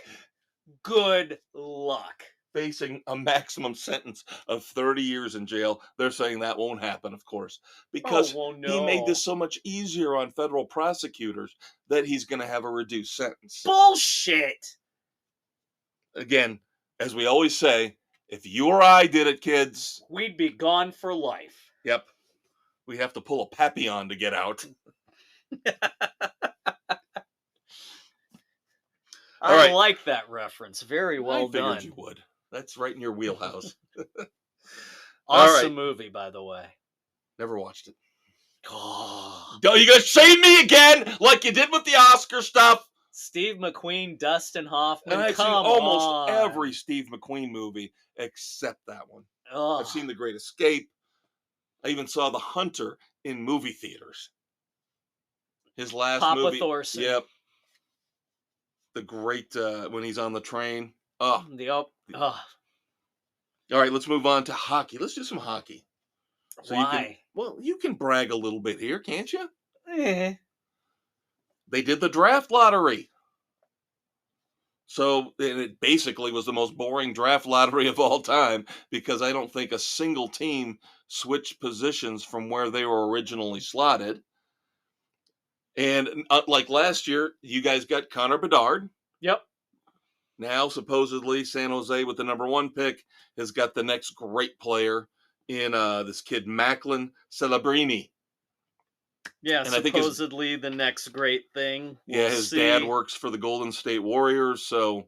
Good luck. Facing a maximum sentence of 30 years in jail. They're saying that won't happen, of course, because he made this so much easier on federal prosecutors that he's going to have a reduced sentence. Bullshit. Again, as we always say, if you or I did it, kids, we'd be gone for life. Yep. We have to pull a Papillon to get out. I like that reference. Very well done. I figured you would. That's right in your wheelhouse. Awesome movie, by the way. Never watched it. Oh, you gonna shame me again, like you did with the Oscar stuff? Steve McQueen, Dustin Hoffman. And I've seen almost every Steve McQueen movie except that one. Oh. I've seen The Great Escape. I even saw The Hunter in movie theaters. His last movie. Papa Thorson. Yep. The great when he's on the train. All right, let's move on to hockey. Let's do some hockey. So why? You can brag a little bit here, can't you? Eh. They did the draft lottery. So it basically was the most boring draft lottery of all time because I don't think a single team switched positions from where they were originally slotted. And like last year, you guys got Connor Bedard. Yep. Now, supposedly, San Jose with the number 1 pick has got the next great player in this kid, Macklin Celebrini. Yeah, and supposedly the next great thing. His dad works for the Golden State Warriors, so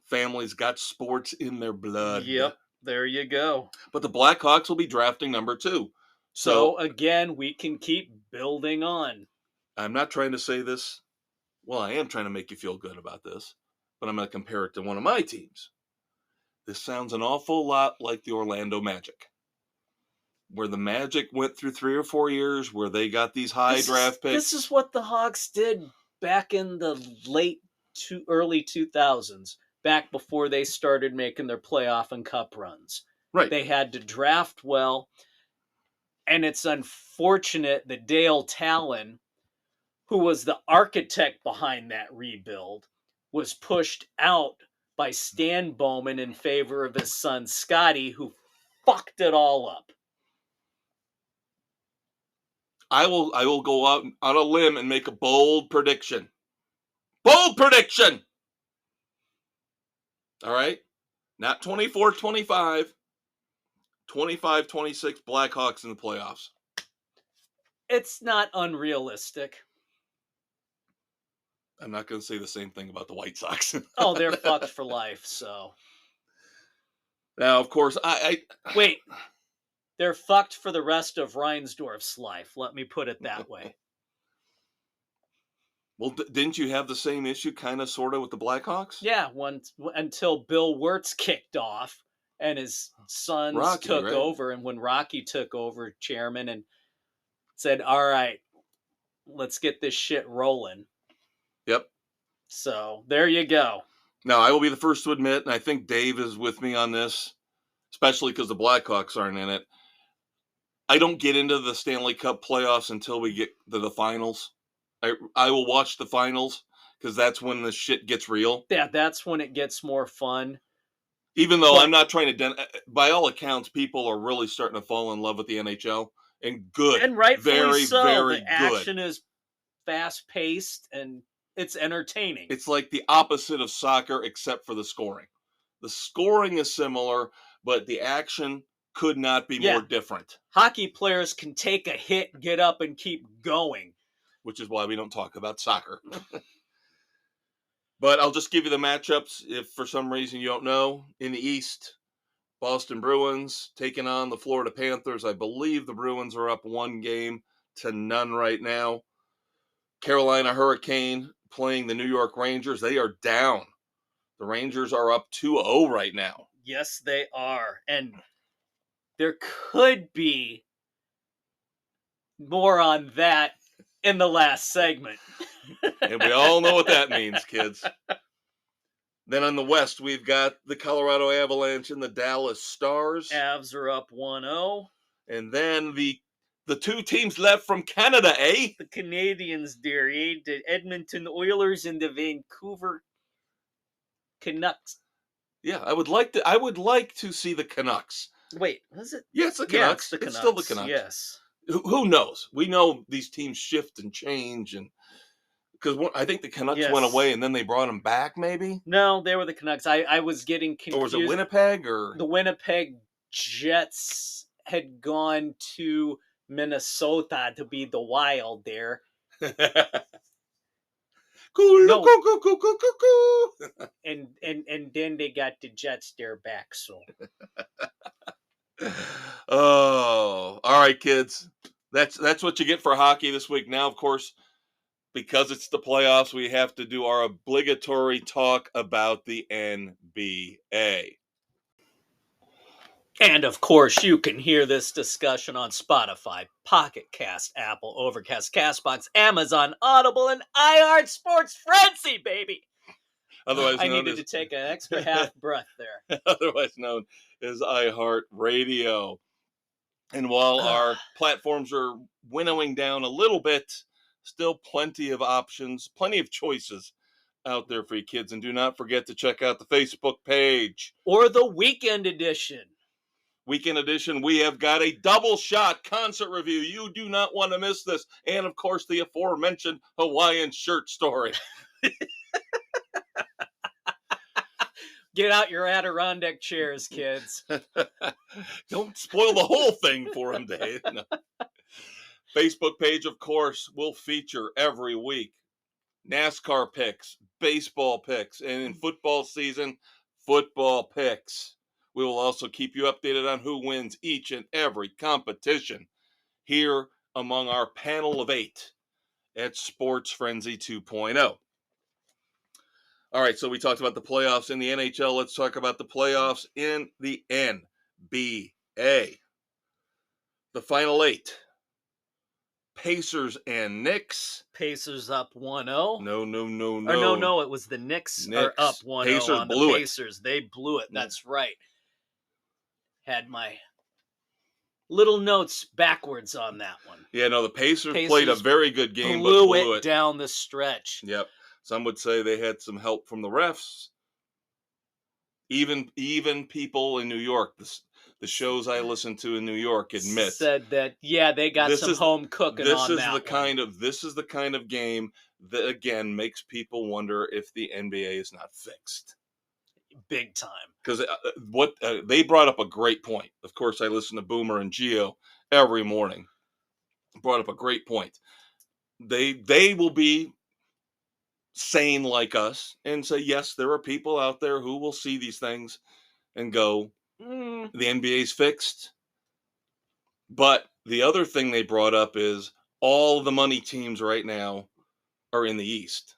family's got sports in their blood. Yep, there you go. But the Blackhawks will be drafting number 2. So again, we can keep building on. I'm not trying to say this. Well, I am trying to make you feel good about this, but I'm going to compare it to one of my teams. This sounds an awful lot like the Orlando Magic, where the Magic went through 3 or 4 years where they got these high draft picks. This is what the Hawks did back in the early 2000s, back before they started making their playoff and cup runs. Right. They had to draft well, and it's unfortunate that Dale Talon, who was the architect behind that rebuild, was pushed out by Stan Bowman in favor of his son Scotty, who fucked it all up. I will go out on a limb and make a bold prediction. Bold prediction! All right? Not 24-25. 25-26 Blackhawks in the playoffs. It's not unrealistic. I'm not going to say the same thing about the White Sox. Oh, they're fucked for life, so. Now, of course, Wait. They're fucked for the rest of Reinsdorf's life. Let me put it that way. Well, didn't you have the same issue, kind of, sort of, with the Blackhawks? Yeah, until Bill Wirtz kicked off and his sons Rocky, took right? over, and when Rocky took over chairman and said, "All right, let's get this shit rolling." Yep. So there you go. Now, I will be the first to admit, and I think Dave is with me on this, especially because the Blackhawks aren't in it. I don't get into the Stanley Cup playoffs until we get to the finals. I will watch the finals because that's when the shit gets real. Yeah, that's when it gets more fun. Even though I'm not trying to, by all accounts, people are really starting to fall in love with the NHL, and good, and rightfully very, so. very The action is fast paced and it's entertaining. It's like the opposite of soccer, except for the scoring. The scoring is similar, but the action could not be more different. Hockey players can take a hit, get up, and keep going. Which is why we don't talk about soccer. But I'll just give you the matchups if for some reason you don't know. In the East, Boston Bruins taking on the Florida Panthers. I believe the Bruins are up 1-0 right now. Carolina Hurricane playing the New York Rangers. They are down. The Rangers are up 2-0 right now. Yes, they are. And there could be more on that in the last segment. And we all know what that means, kids. Then on the West, we've got the Colorado Avalanche and the Dallas Stars. Avs are up 1-0. And then the two teams left from Canada, eh? The Canadians, dearie. The Edmonton Oilers and the Vancouver Canucks. Yeah, I would like to see the Canucks. Wait, was it? Yeah, it's the Yeah, Canucks. It's still the Canucks. Yes. Who knows? We know these teams shift and change, and because I think the Canucks went away and then they brought them back, maybe? No, they were the Canucks. I was getting confused. Or was it Winnipeg? Or the Winnipeg Jets had gone to Minnesota to be the Wild there. Cool. And then they got the Jets there back, so. Oh, all right, kids. That's what you get for hockey this week. Now, of course, because it's the playoffs, we have to do our obligatory talk about the NBA. And of course, you can hear this discussion on Spotify, Pocket Cast, Apple, Overcast, Castbox, Amazon, Audible, and iHeart Sports Frenzy, baby. Otherwise, I needed to take an extra half breath there. Otherwise known as iHeart Radio. And while our platforms are winnowing down a little bit, still plenty of options, plenty of choices out there for you kids. And do not forget to check out the Facebook page. Or the Weekend Edition. Weekend Edition, we have got a double shot concert review. You do not want to miss this. And, of course, the aforementioned Hawaiian shirt story. Get out your Adirondack chairs, kids. Don't spoil the whole thing for them, Dave. No. Facebook page, of course, will feature every week NASCAR picks, baseball picks, and in football season, football picks. We will also keep you updated on who wins each and every competition here among our panel of 8 at Sports Frenzy 2.0. All right, so we talked about the playoffs in the NHL. Let's talk about the playoffs in the NBA. The final 8. Pacers and Knicks. Pacers up 1-0. No. Or no, it was the Knicks are up 1-0 Pacers on the blew Pacers. They blew it. That's right. Had my little notes backwards on that one. Yeah, no, the Pacers played a very good game, but blew it down the stretch. Yep. Some would say they had some help from the refs. Even people in New York, the shows I listen to in New York admit said that they got some home cooking on that. This is the kind of game that again makes people wonder if the NBA is not fixed. Big time. Because they brought up a great point. Of course, I listen to Boomer and Geo every morning. Brought up a great point. They will be sane like us and say, yes, there are people out there who will see these things and go, the NBA's fixed. But the other thing they brought up is all the money teams right now are in the East.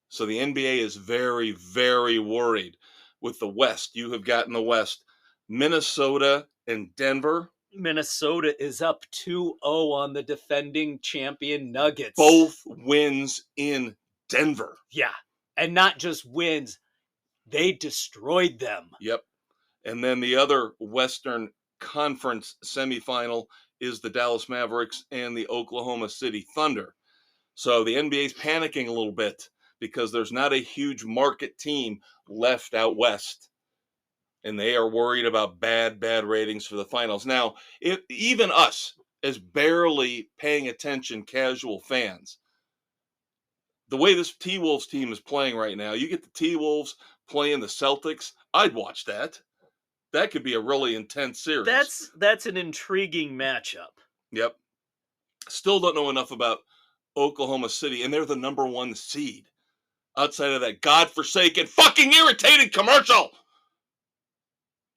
So the NBA is very, very worried with the West. You have got in the West Minnesota and Denver. Minnesota is up 2-0 on the defending champion Nuggets. Both wins in Denver. Yeah. And not just wins, they destroyed them. Yep. And then the other Western Conference semifinal is the Dallas Mavericks and the Oklahoma City Thunder. So the NBA is panicking a little bit because there's not a huge market team left out west. And they are worried about bad ratings for the finals. Now, even us, as barely paying attention casual fans, the way this T-Wolves team is playing right now, you get the T-Wolves playing the Celtics, I'd watch that. That could be a really intense series. That's an intriguing matchup. Yep. Still don't know enough about Oklahoma City, and they're the number 1 seed. Outside of that godforsaken, fucking irritated commercial.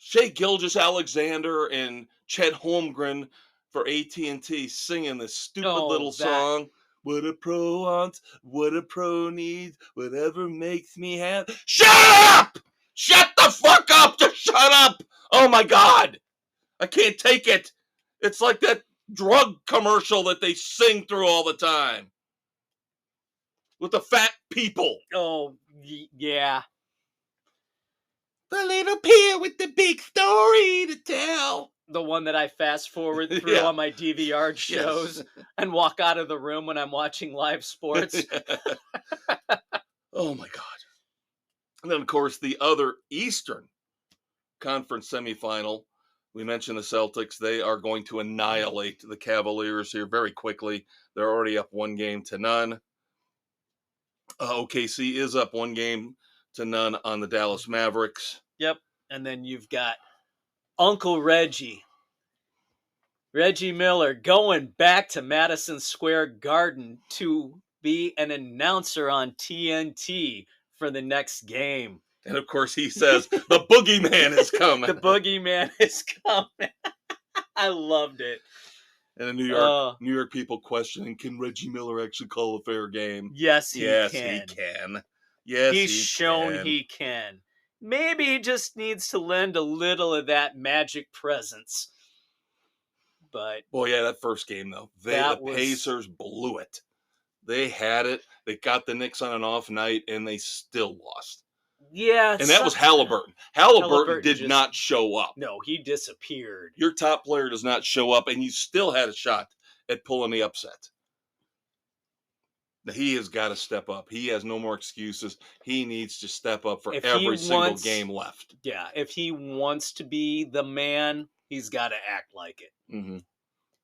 Shea Gilgeous-Alexander and Chet Holmgren for AT&T singing this stupid little song. What a pro wants, what a pro needs, whatever makes me happy. Shut up! Shut the fuck up! Just shut up! Oh my God! I can't take it. It's like that drug commercial that they sing through all the time. With the fat people. Oh, yeah. The little pill with the big story to tell. The one that I fast forward through on my DVR shows and walk out of the room when I'm watching live sports. Oh my God. And then, of course, the other Eastern Conference semifinal. We mentioned the Celtics. They are going to annihilate the Cavaliers here very quickly. They're already up 1-0 OKC is up 1-0 on the Dallas Mavericks. Yep. And then you've got Uncle Reggie Miller, going back to Madison Square Garden to be an announcer on TNT for the next game. And of course he says, the boogeyman is coming. The boogeyman is coming. I loved it. And the New York people questioning, can Reggie Miller actually call a fair game? Yes, he can. He can. Yes, He's shown he can. Maybe he just needs to lend a little of that magic presence. But boy, yeah, that first game though, Pacers blew it. They had it. They got the Knicks on an off night, and they still lost. Yeah, and that was Halliburton. Halliburton did not show up. No, he disappeared. Your top player does not show up, and you still had a shot at pulling the upset. He has got to step up. He has no more excuses. He needs to step up for every single game left. Yeah, if he wants to be the man, he's got to act like it. Mm-hmm.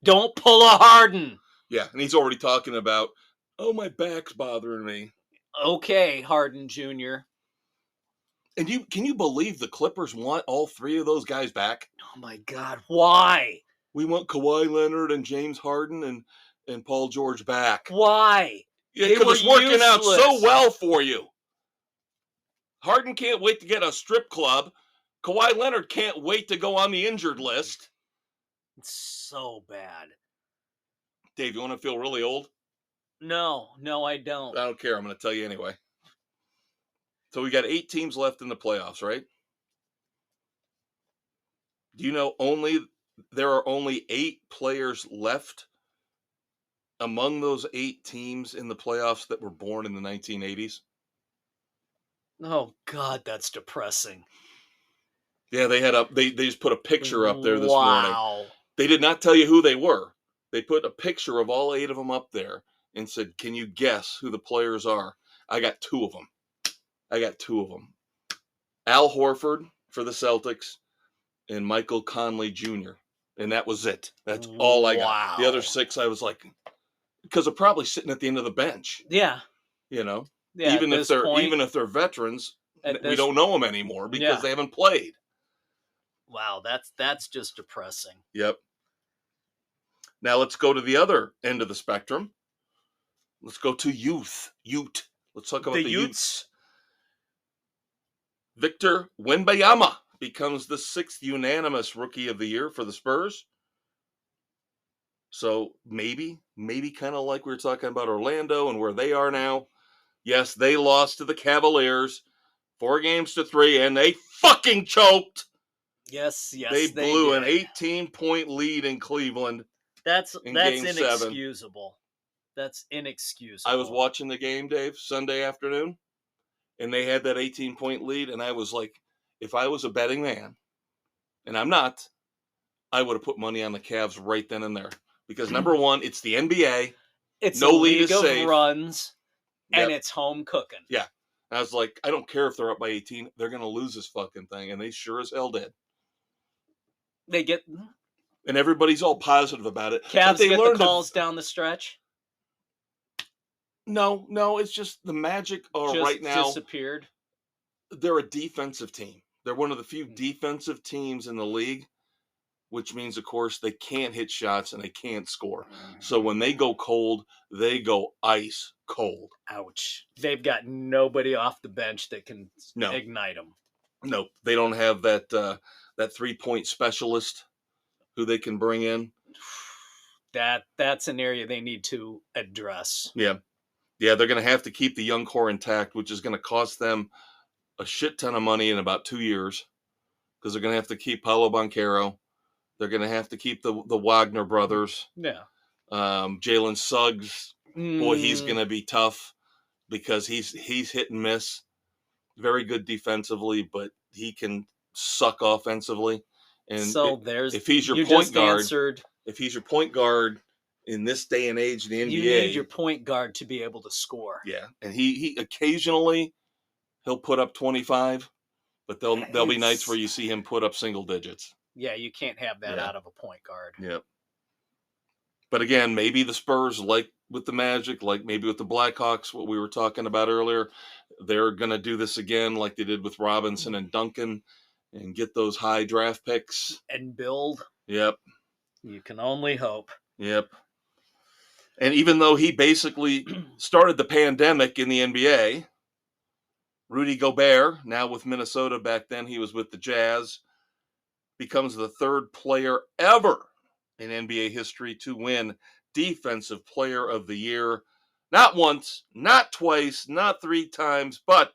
Don't pull a Harden. Yeah, and he's already talking about, oh, my back's bothering me. Okay, Harden Jr. And can you believe the Clippers want all 3 of those guys back? Oh, my God. Why? We want Kawhi Leonard and James Harden and Paul George back. Why? Yeah, because it's working out so well for you. Harden can't wait to get a strip club. Kawhi Leonard can't wait to go on the injured list. It's so bad. Dave, you want to feel really old? No, I don't. I don't care. I'm going to tell you anyway. So we got 8 teams left in the playoffs, right? Do you know there are only 8 players left among those 8 teams in the playoffs that were born in the 1980s? Oh God, that's depressing. Yeah, they just put a picture up there this morning. Wow. They did not tell you who they were. They put a picture of all 8 of them up there and said, "Can you guess who the players are?" I got 2 of them. Al Horford for the Celtics and Michael Conley Jr. And that was it. That's all I got. Wow. The other 6, I was like, because they're probably sitting at the end of the bench. Yeah. You know, yeah, even if they're veterans, we don't know them anymore because they haven't played. Wow, that's just depressing. Yep. Now let's go to the other end of the spectrum. Let's go to Ute. Let's talk about the Utes. Victor Wembanyama becomes the 6th unanimous Rookie of the Year for the Spurs. So maybe kind of like we were talking about Orlando and where they are now. Yes, they lost to the Cavaliers 4-3, and they fucking choked. Yes, They they blew an did. 18-point lead in Cleveland That's in Game 7. inexcusable. That's inexcusable. I was watching the game, Dave, Sunday afternoon, and they had that 18-point lead, and I was like, if I was a betting man, and I'm not, I would have put money on the Cavs right then and there. Because number one, it's the NBA. It's No a lead league is of safe. runs, and Yep. it's home cooking. Yeah. I was like, I don't care if they're up by 18. They're going to lose this fucking thing. And they sure as hell did. They get And everybody's all positive about it. Cavs but they get the learned calls down the stretch. No, it's just the Magic are Just right now. disappeared. They're a defensive team. They're one of the few defensive teams in the league, which means, of course, they can't hit shots and they can't score. So when they go cold, they go ice cold. Ouch. They've got nobody off the bench that can ignite them. No, they don't have that 3-point specialist who they can bring in. That's an area they need to address. Yeah, they're going to have to keep the young core intact, which is going to cost them a shit ton of money in about 2 years because they're going to have to keep Paolo Banchero. They're going to have to keep the Wagner brothers. Yeah. Jalen Suggs, boy, he's going to be tough because he's hit and miss. Very good defensively, but he can suck offensively. And so if he's your point guard, if he's your point guard in this day and age in the NBA, you need your point guard to be able to score. Yeah, and he occasionally he'll put up 25, but there'll be nights where you see him put up single digits. Yeah, you can't have that out of a point guard. Yep. But again, maybe the Spurs, like with the Magic, like maybe with the Blackhawks, what we were talking about earlier, they're going to do this again like they did with Robinson and Duncan and get those high draft picks. And build. Yep. You can only hope. Yep. And even though he basically started the pandemic in the NBA, Rudy Gobert, now with Minnesota, back then he was with the Jazz, becomes the third player ever in NBA history to win Defensive Player of the Year. Not once, not twice, not 3 times, but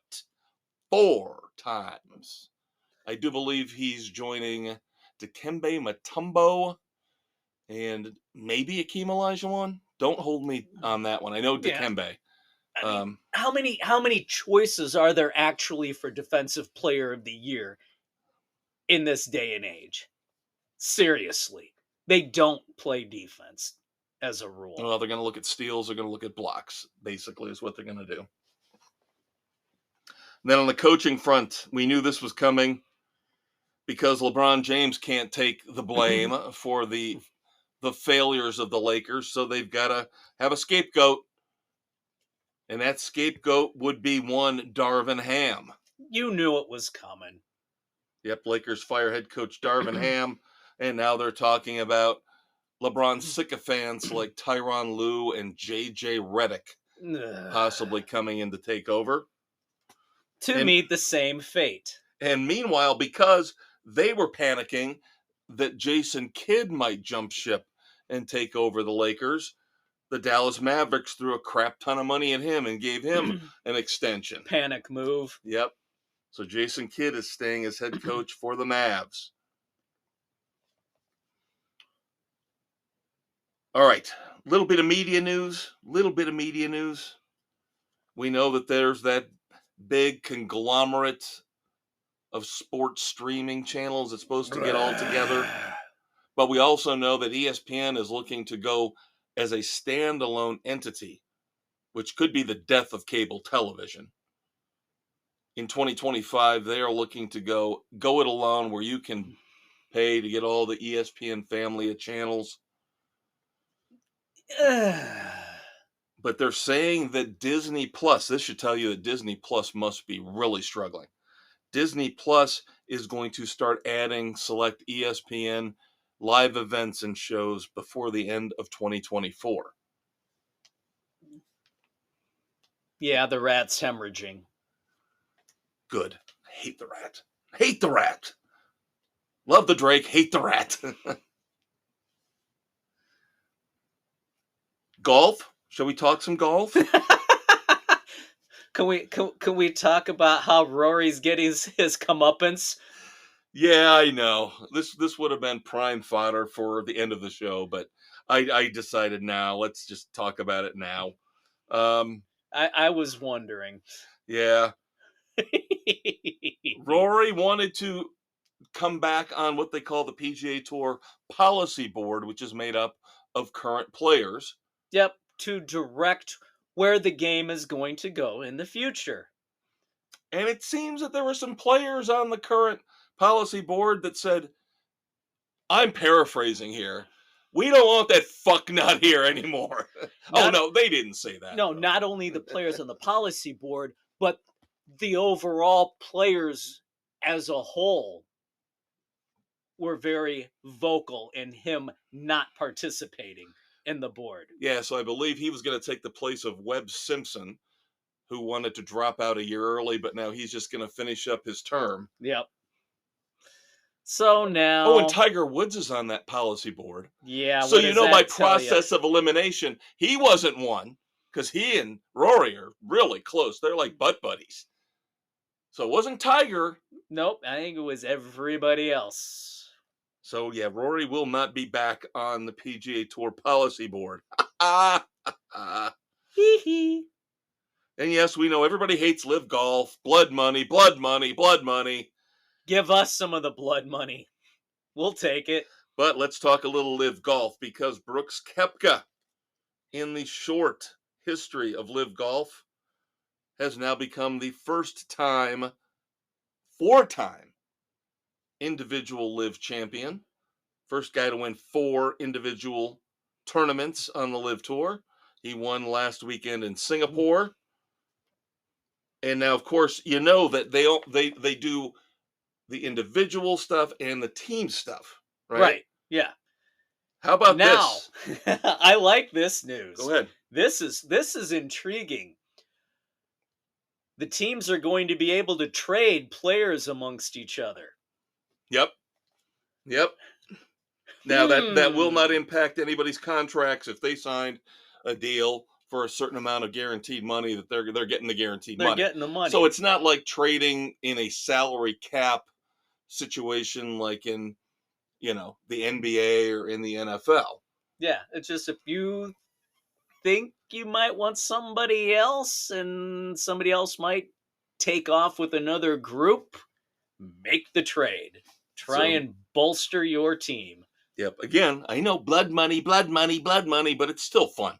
4 times. I do believe he's joining Dikembe Mutombo and maybe Akeem Olajuwon. Don't hold me on that one. I know Dikembe. I mean, how many choices are there actually for Defensive Player of the Year in this day and age? Seriously, they don't play defense as a rule. Well, they're going to look at steals. They're going to look at blocks, basically, is what they're going to do. And then on the coaching front, we knew this was coming because LeBron James can't take the blame for the failures of the Lakers, so they've got to have a scapegoat. And that scapegoat would be one Darvin Ham. You knew it was coming. Yep, Lakers fire head coach Darvin Ham. And now they're talking about LeBron's sycophants like Tyronn Lue and J.J. Redick possibly coming in to take over. To meet the same fate. And meanwhile, because they were panicking that Jason Kidd might jump ship and take over the Lakers, the Dallas Mavericks threw a crap ton of money at him and gave him an extension. Panic move. Yep. So Jason Kidd is staying as head coach for the Mavs. All right. Little bit of media news. We know that there's that big conglomerate of sports streaming channels that's supposed to get all together. But we also know that ESPN is looking to go as a standalone entity, which could be the death of cable television. In 2025, they are looking to go it alone, where you can pay to get all the ESPN family of channels. But they're saying that Disney Plus, this should tell you that Disney Plus must be really struggling. Disney Plus is going to start adding select ESPN live events and shows before the end of 2024. Yeah, the rat's hemorrhaging. Good. Hate the rat. Love the Drake, hate the rat. Golf? Shall we talk some golf? Can we talk about how Rory's getting his comeuppance? Yeah, I know. This would have been prime fodder for the end of the show, but I decided now. Let's just talk about it now. I was wondering. Yeah, Rory wanted to come back on what they call the PGA Tour Policy Board, which is made up of current players. Yep, to direct where the game is going to go in the future. And it seems that there were some players on the current policy board that said, I'm paraphrasing here, we don't want that fucknut here anymore. No, they didn't say that. No, not only the players on the policy board, but the overall players as a whole were very vocal in him not participating in the board. Yeah, so I believe he was going to take the place of Webb Simpson, who wanted to drop out a year early, but now he's just going to finish up his term. Yep. So now... Oh, and Tiger Woods is on that policy board. Yeah. So by process of elimination, he wasn't one, because he and Rory are really close. They're like butt buddies. So it wasn't Tiger. Nope, I think it was everybody else. So yeah, Rory will not be back on the PGA Tour policy board. Hee. And yes, we know everybody hates live golf. Blood money, blood money, blood money. Give us some of the blood money. We'll take it. But let's talk a little live golf, because Brooks Koepka, in the short history of live golf, has now become the four-time individual live champion. First guy to win 4 individual tournaments on the live tour. He won last weekend in Singapore. And now, of course, that they do the individual stuff and the team stuff, right? Right. Yeah. How about now, this? I like this news. Go ahead. This is intriguing. The teams are going to be able to trade players amongst each other. Yep. Now that will not impact anybody's contracts if they signed a deal for a certain amount of guaranteed money that they're getting the guaranteed money. They're getting the money. So it's not like trading in a salary cap situation like in, the NBA or in the NFL. Yeah, it's just if you think you might want somebody else and somebody else might take off with another group, make the trade. Try and bolster your team. Yep. Again, I know blood money, but it's still fun.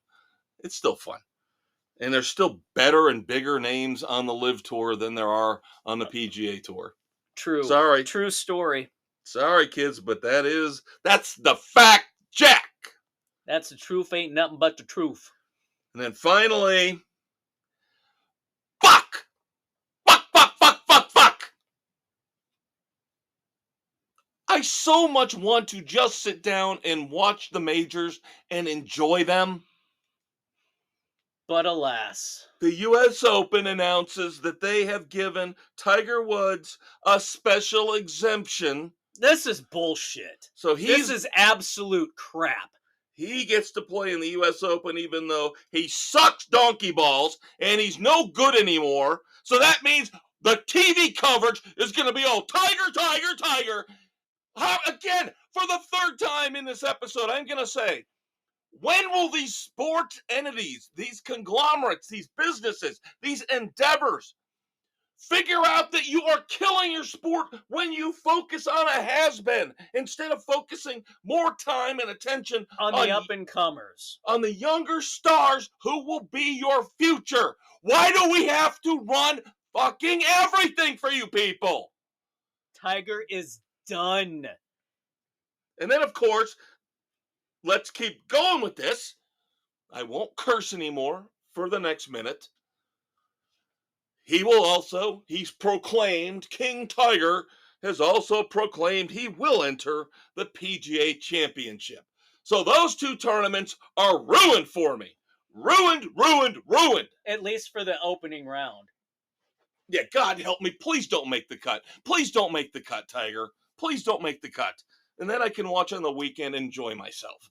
And there's still better and bigger names on the live tour than there are on the PGA Tour. True. Sorry. True story. Sorry, kids, but that's the fact, Jack. That's the truth, ain't nothing but the truth. And then finally, fuck. I so much want to just sit down and watch the majors and enjoy them. But alas. The U.S. Open announces that they have given Tiger Woods a special exemption. This is bullshit. So this is absolute crap. He gets to play in the U.S. Open even though he sucks donkey balls and he's no good anymore. So that means the TV coverage is going to be all Tiger. Again, for the 3rd time in this episode, I'm going to say, when will these sport entities, these conglomerates, these businesses, these endeavors figure out that you are killing your sport when you focus on a has-been instead of focusing more time and attention on the up-and-comers, on the younger stars who will be your future? Why do we have to run fucking everything for you people? Tiger is done. And then, of course, let's keep going with this. I won't curse anymore for the next minute. He's proclaimed, King Tiger has also proclaimed he will enter the PGA Championship. So those 2 tournaments are ruined for me. Ruined. At least for the opening round. Yeah, God help me. Please don't make the cut. Please don't make the cut, Tiger. Please don't make the cut. And then I can watch on the weekend and enjoy myself.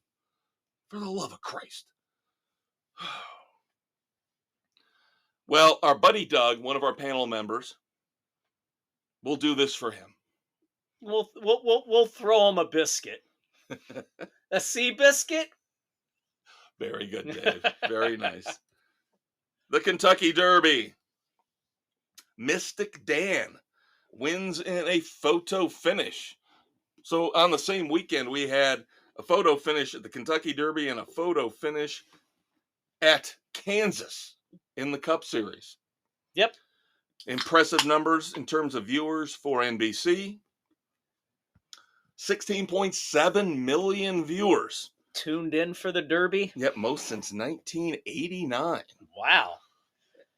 For the love of Christ. Well, our buddy Doug, one of our panel members, will do this for him. We'll throw him a biscuit. A sea biscuit? Very good, Dave. Very nice. The Kentucky Derby. Mystic Dan wins in a photo finish. So on the same weekend, we had a photo finish at the Kentucky Derby and a photo finish at Kansas in the Cup Series. Yep. Impressive numbers in terms of viewers for NBC. 16.7 million viewers. Tuned in for the Derby? Yep, most since 1989. Wow.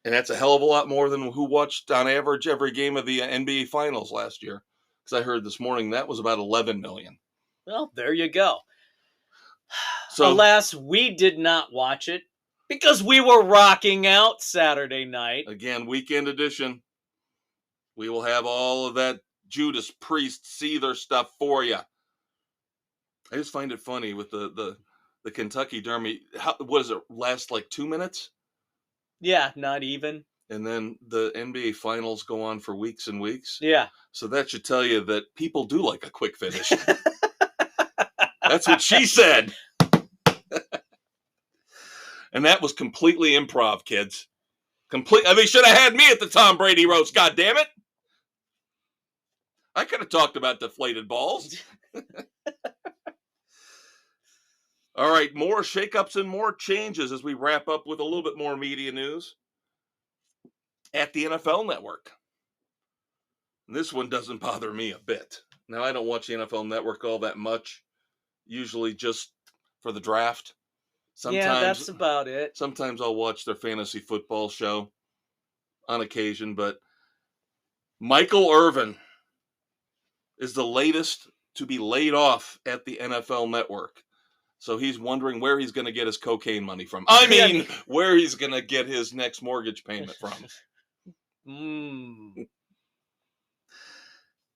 And that's a hell of a lot more than who watched on average every game of the NBA Finals last year. Because I heard this morning that was about 11 million. Well, there you go. So, alas, we did not watch it because we were rocking out Saturday night. Again, weekend edition. We will have all of that Judas Priest Seether stuff for you. I just find it funny with the Kentucky Derby. What does it last, like 2 minutes? Yeah, not even. And then the NBA Finals go on for weeks and weeks. Yeah. So that should tell you that people do like a quick finish. That's what she said. And that was completely improv, kids. They should have had me at the Tom Brady roast, goddammit. I could have talked about deflated balls. All right, more shakeups and more changes as we wrap up with a little bit more media news at the NFL Network. This one doesn't bother me a bit. Now, I don't watch the NFL Network all that much, usually just for the draft. Yeah, that's about it. Sometimes I'll watch their fantasy football show on occasion, but Michael Irvin is the latest to be laid off at the NFL Network. So he's wondering where he's going to get his cocaine money from. I mean, where he's going to get his next mortgage payment from.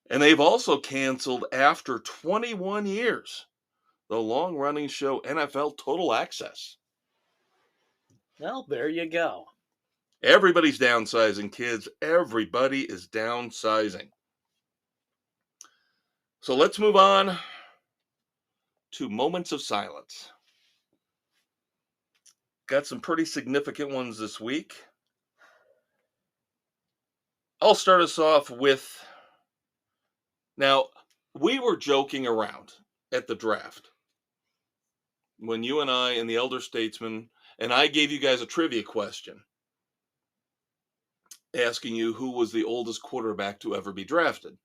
And they've also canceled, after 21 years, the long-running show NFL Total Access. Well, there you go. Everybody's downsizing, kids. Everybody is downsizing. So let's move on to moments of silence. Got some pretty significant ones this week. I'll start us off with, now, we were joking around at the draft when you and I and the elder statesman, and I gave you guys a trivia question asking you who was the oldest quarterback to ever be drafted.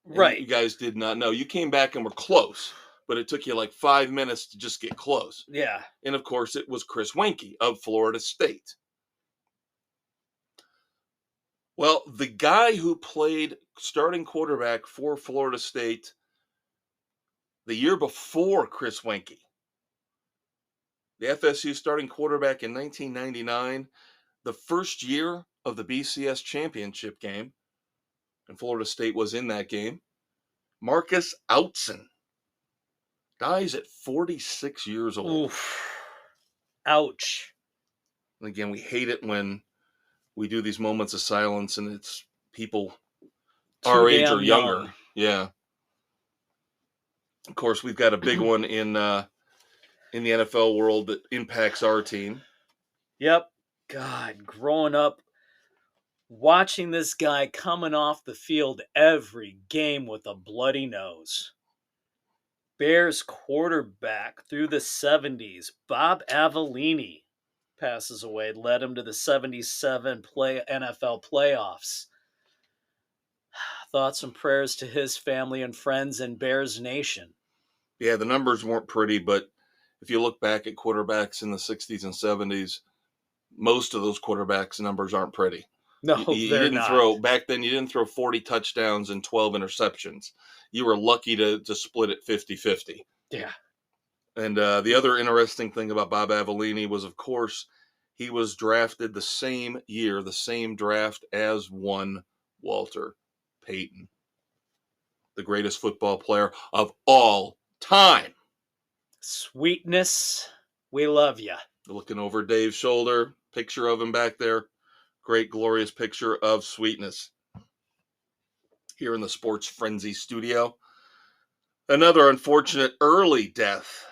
Right. And you guys did not know. You came back and were close, but it took you like 5 minutes to just get close. Yeah. And of course, it was Chris Weinke of Florida State. Well, the guy who played starting quarterback for Florida State the year before Chris Weinke, the FSU starting quarterback in 1999, the first year of the BCS championship game, and Florida State was in that game, Marcus Outson dies at 46 years old. Oof. Ouch. And again, we hate it when we do these moments of silence and it's people our age or younger. Young. Yeah. Of course, we've got a big one in the NFL world that impacts our team. Yep. God, growing up, watching this guy coming off the field every game with a bloody nose. Bears quarterback through the 70s, Bob Avellini, passes away, led him to the 77 NFL playoffs. Thoughts and prayers to his family and friends and Bears Nation. Yeah, the numbers weren't pretty, but if you look back at quarterbacks in the 60s and 70s, most of those quarterbacks' numbers aren't pretty. No, you they're didn't not. throw back then. You didn't throw 40 touchdowns and 12 interceptions. You were lucky to split it 50-50. Yeah. And the other interesting thing about Bob Avellini was, of course, he was drafted the same year, the same draft as one Walter Payton, the greatest football player of all time. Sweetness, we love you. Looking over Dave's shoulder, picture of him back there. Great, glorious picture of Sweetness here in the Sports Frenzy studio. Another unfortunate early death.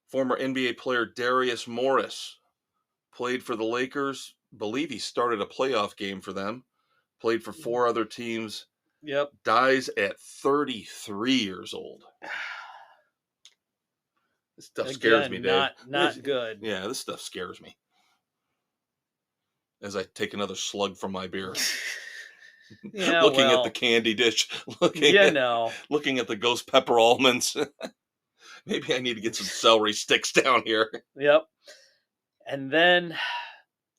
Former NBA player Darius Morris played for the Lakers. Believe he started a playoff game for them. Played for 4 other teams. Yep. Dies at 33 years old. This stuff scares me, Dave. Not good. Yeah, this stuff scares me. As I take another slug from my beer. Yeah, looking at the candy dish. Looking at the ghost pepper almonds. Maybe I need to get some celery sticks down here. Yep. And then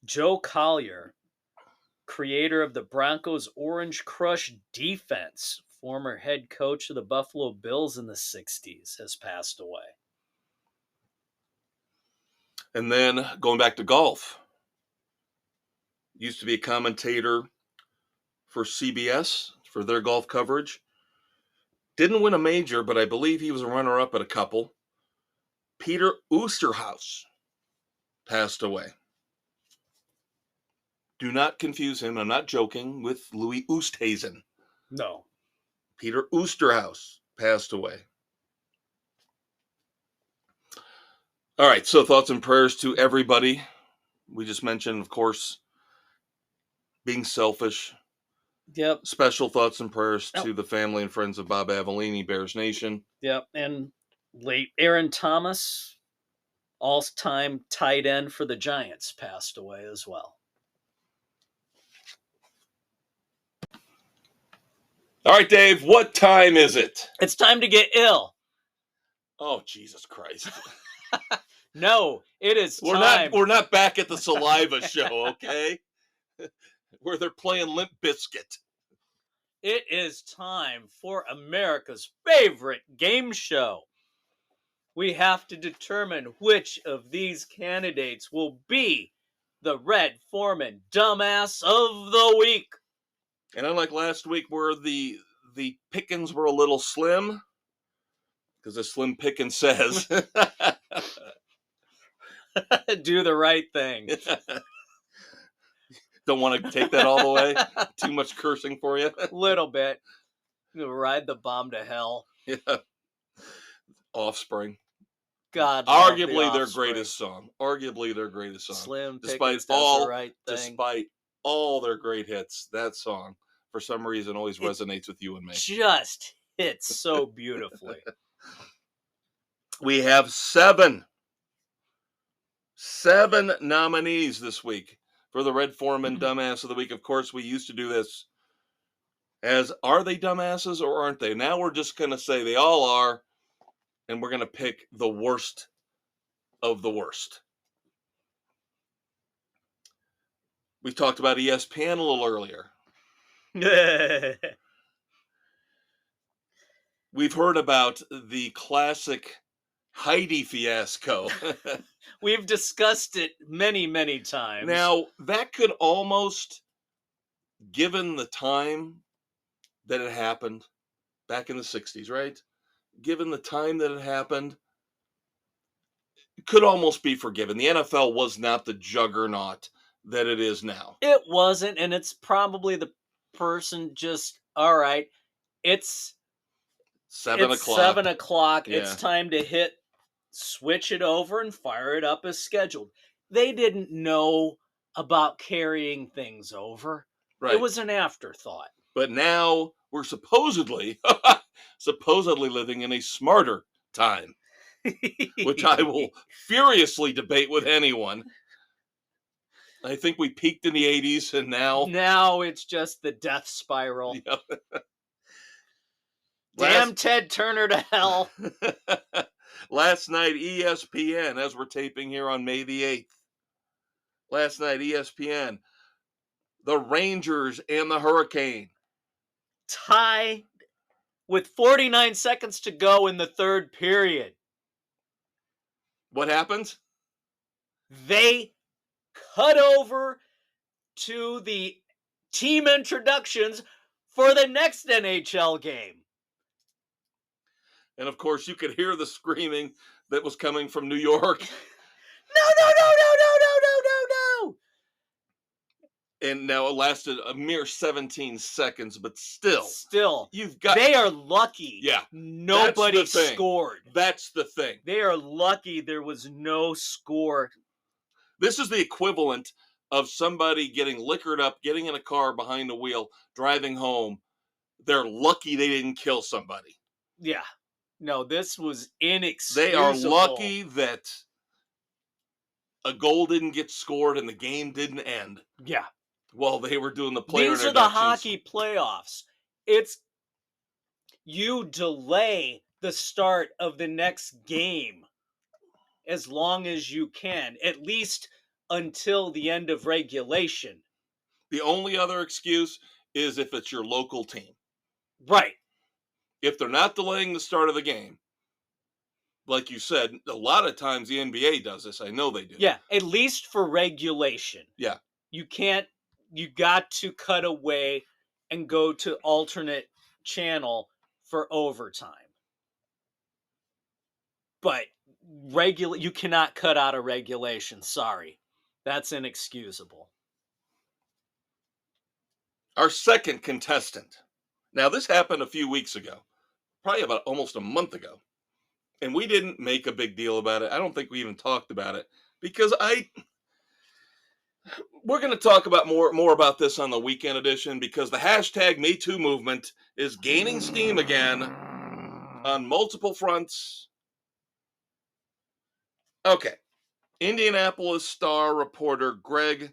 Joe Collier, creator of the Broncos Orange Crush defense, former head coach of the Buffalo Bills in the 60s, has passed away. And then going back to golf. Used to be a commentator for CBS for their golf coverage. Didn't win a major, but I believe he was a runner-up at a couple. Peter Oosterhuis passed away. Do not confuse him, I'm not joking, with Louis Oosthuizen. No. Peter Oosterhuis passed away. All right, so thoughts and prayers to everybody. We just mentioned, of course, being selfish. Yep. Special thoughts and prayers to the family and friends of Bob Avellini, Bears Nation. Yep, and late Aaron Thomas, all-time tight end for the Giants, passed away as well. All right, Dave, what time is it? It's time to get ill. Oh, Jesus Christ. No, it is time. We're not back at the Saliva show, okay? Where they're playing Limp Bizkit. It is time for America's favorite game show. We have to determine which of these candidates will be the Red Foreman Dumbass of the Week. And unlike last week where the pickings were a little slim, because as Slim Pickens says, do the right thing. Don't want to take that all the way? Too much cursing for you? Little bit. Ride the bomb to hell. Yeah. Offspring. God. Arguably their greatest song. Slim despite Pickens does the right thing. Despite all their great hits, that song, for some reason, always resonates with you and me. Just hits so beautifully. We have seven nominees this week for the Red Foreman Dumbass of the Week. Of course, we used to do this as, are they dumbasses or aren't they? Now we're just going to say they all are, and we're going to pick the worst of the worst. We talked about ESPN a little earlier. We've heard about the classic Heidi fiasco. We've discussed it many, many times. Now, that could almost, given the time that it happened back in the 60s, right? Given the time that it happened, it could almost be forgiven. The NFL was not the juggernaut that it is now. It wasn't, and it's probably the person just, all right, it's 7 o'clock. 7 o'clock. Yeah. It's time to switch it over and fire it up as scheduled. They didn't know about carrying things over. Right. It was an afterthought. But now we're supposedly living in a smarter time, which I will furiously debate with anyone. I think we peaked in the 80s, and now it's just the death spiral. Yep. Damn Ted Turner to hell. Last night, ESPN, as we're taping here on May the 8th. Last night, ESPN, the Rangers and the Hurricane. Tied with 49 seconds to go in the third period. What happened? They cut over to the team introductions for the next NHL game. And of course, you could hear the screaming that was coming from New York. No, no, no, no, no, no, no, no, no. And now it lasted a mere 17 seconds, but still, you've got. They are lucky. Yeah, nobody scored. That's the thing. They are lucky there was no score. This is the equivalent of somebody getting liquored up, getting in a car behind the wheel, driving home. They're lucky they didn't kill somebody. Yeah. No, this was inexcusable. They are lucky that a goal didn't get scored and the game didn't end. Yeah. While they were doing the player These are the hockey playoffs. You delay the start of the next game as long as you can, at least until the end of regulation. The only other excuse is if it's your local team. Right. If they're not delaying the start of the game, like you said, a lot of times the NBA does this. I know they do. Yeah, at least for regulation. Yeah. You got to cut away and go to alternate channel for overtime. But you cannot cut out a regulation. Sorry. That's inexcusable. Our second contestant. Now, this happened a few weeks ago, probably about almost a month ago. And we didn't make a big deal about it. I don't think we even talked about it because we're going to talk about more about this on the weekend edition because the hashtag #MeToo movement is gaining steam again on multiple fronts. Okay. Indianapolis Star reporter Greg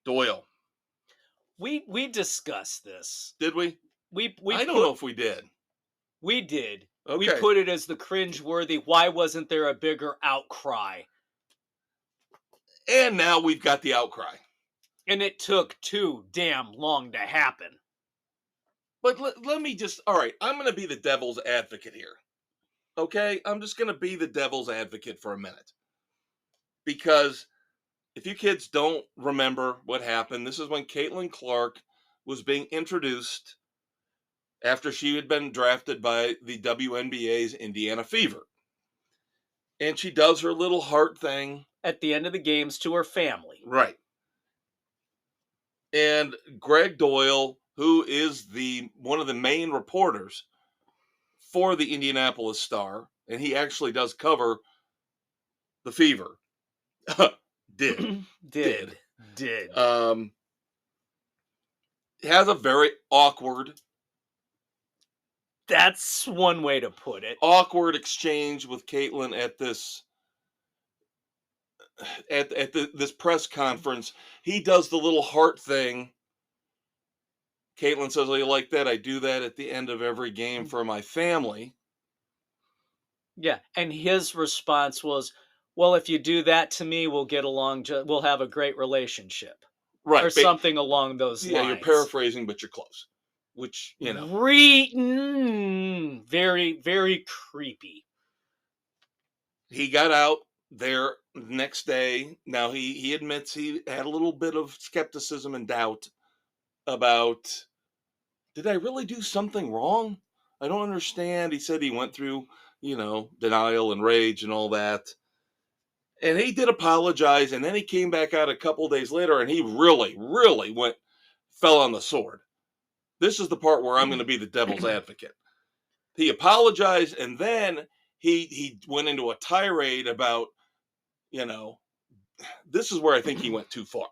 Doyle. We discussed this. Did we? I don't know if we did. We did. Okay. We put it as the cringeworthy. Why wasn't there a bigger outcry? And now we've got the outcry. And it took too damn long to happen. But let me just, all right, I'm going to be the devil's advocate here. Okay? I'm just going to be the devil's advocate for a minute. Because if you kids don't remember what happened, this is when Caitlin Clark was being introduced after she had been drafted by the WNBA's Indiana Fever. And she does her little heart thing. At the end of the games to her family. Right. And Greg Doyle, who is one of the main reporters for the Indianapolis Star, and he actually does cover the Fever. Did. Has a very awkward. That's one way to put it. Awkward exchange with Caitlin at this this press conference. He does the little heart thing. Caitlin says, "Oh, you like that? I do that at the end of every game for my family." Yeah, and his response was, "Well, if you do that to me, we'll get along. We'll have a great relationship." Right. Or something along those lines. Yeah, you're paraphrasing, but you're close. Which, you know. Very, very creepy. He got out there next day. Now, he admits he had a little bit of skepticism and doubt about, did I really do something wrong? I don't understand. He said he went through, denial and rage and all that. And he did apologize, and then he came back out a couple days later, and he really, really fell on the sword. This is the part where I'm going to be the devil's advocate. He apologized, and then he went into a tirade about, this is where I think he went too far.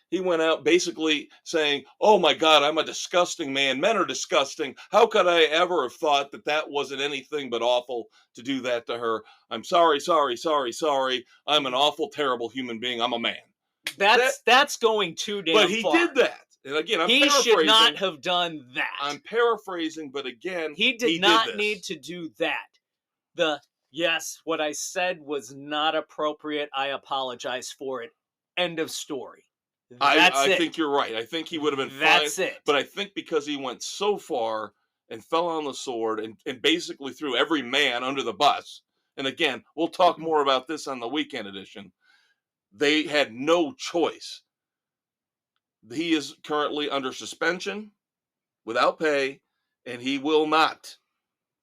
He went out basically saying, "Oh my God, I'm a disgusting man. Men are disgusting. How could I ever have thought that wasn't anything but awful to do that to her? I'm sorry. I'm an awful, terrible human being. I'm a man." That's going too damn far. But he did that. And again, I'm paraphrasing. He should not have done that. I'm paraphrasing, but again, he did not need to do that. Yes, what I said was not appropriate. I apologize for it. End of story. I think you're right. I think he would have been fine. That's it. But I think because he went so far and fell on the sword and basically threw every man under the bus, and again, we'll talk more about this on the weekend edition, they had no choice. He is currently under suspension, without pay, and he will not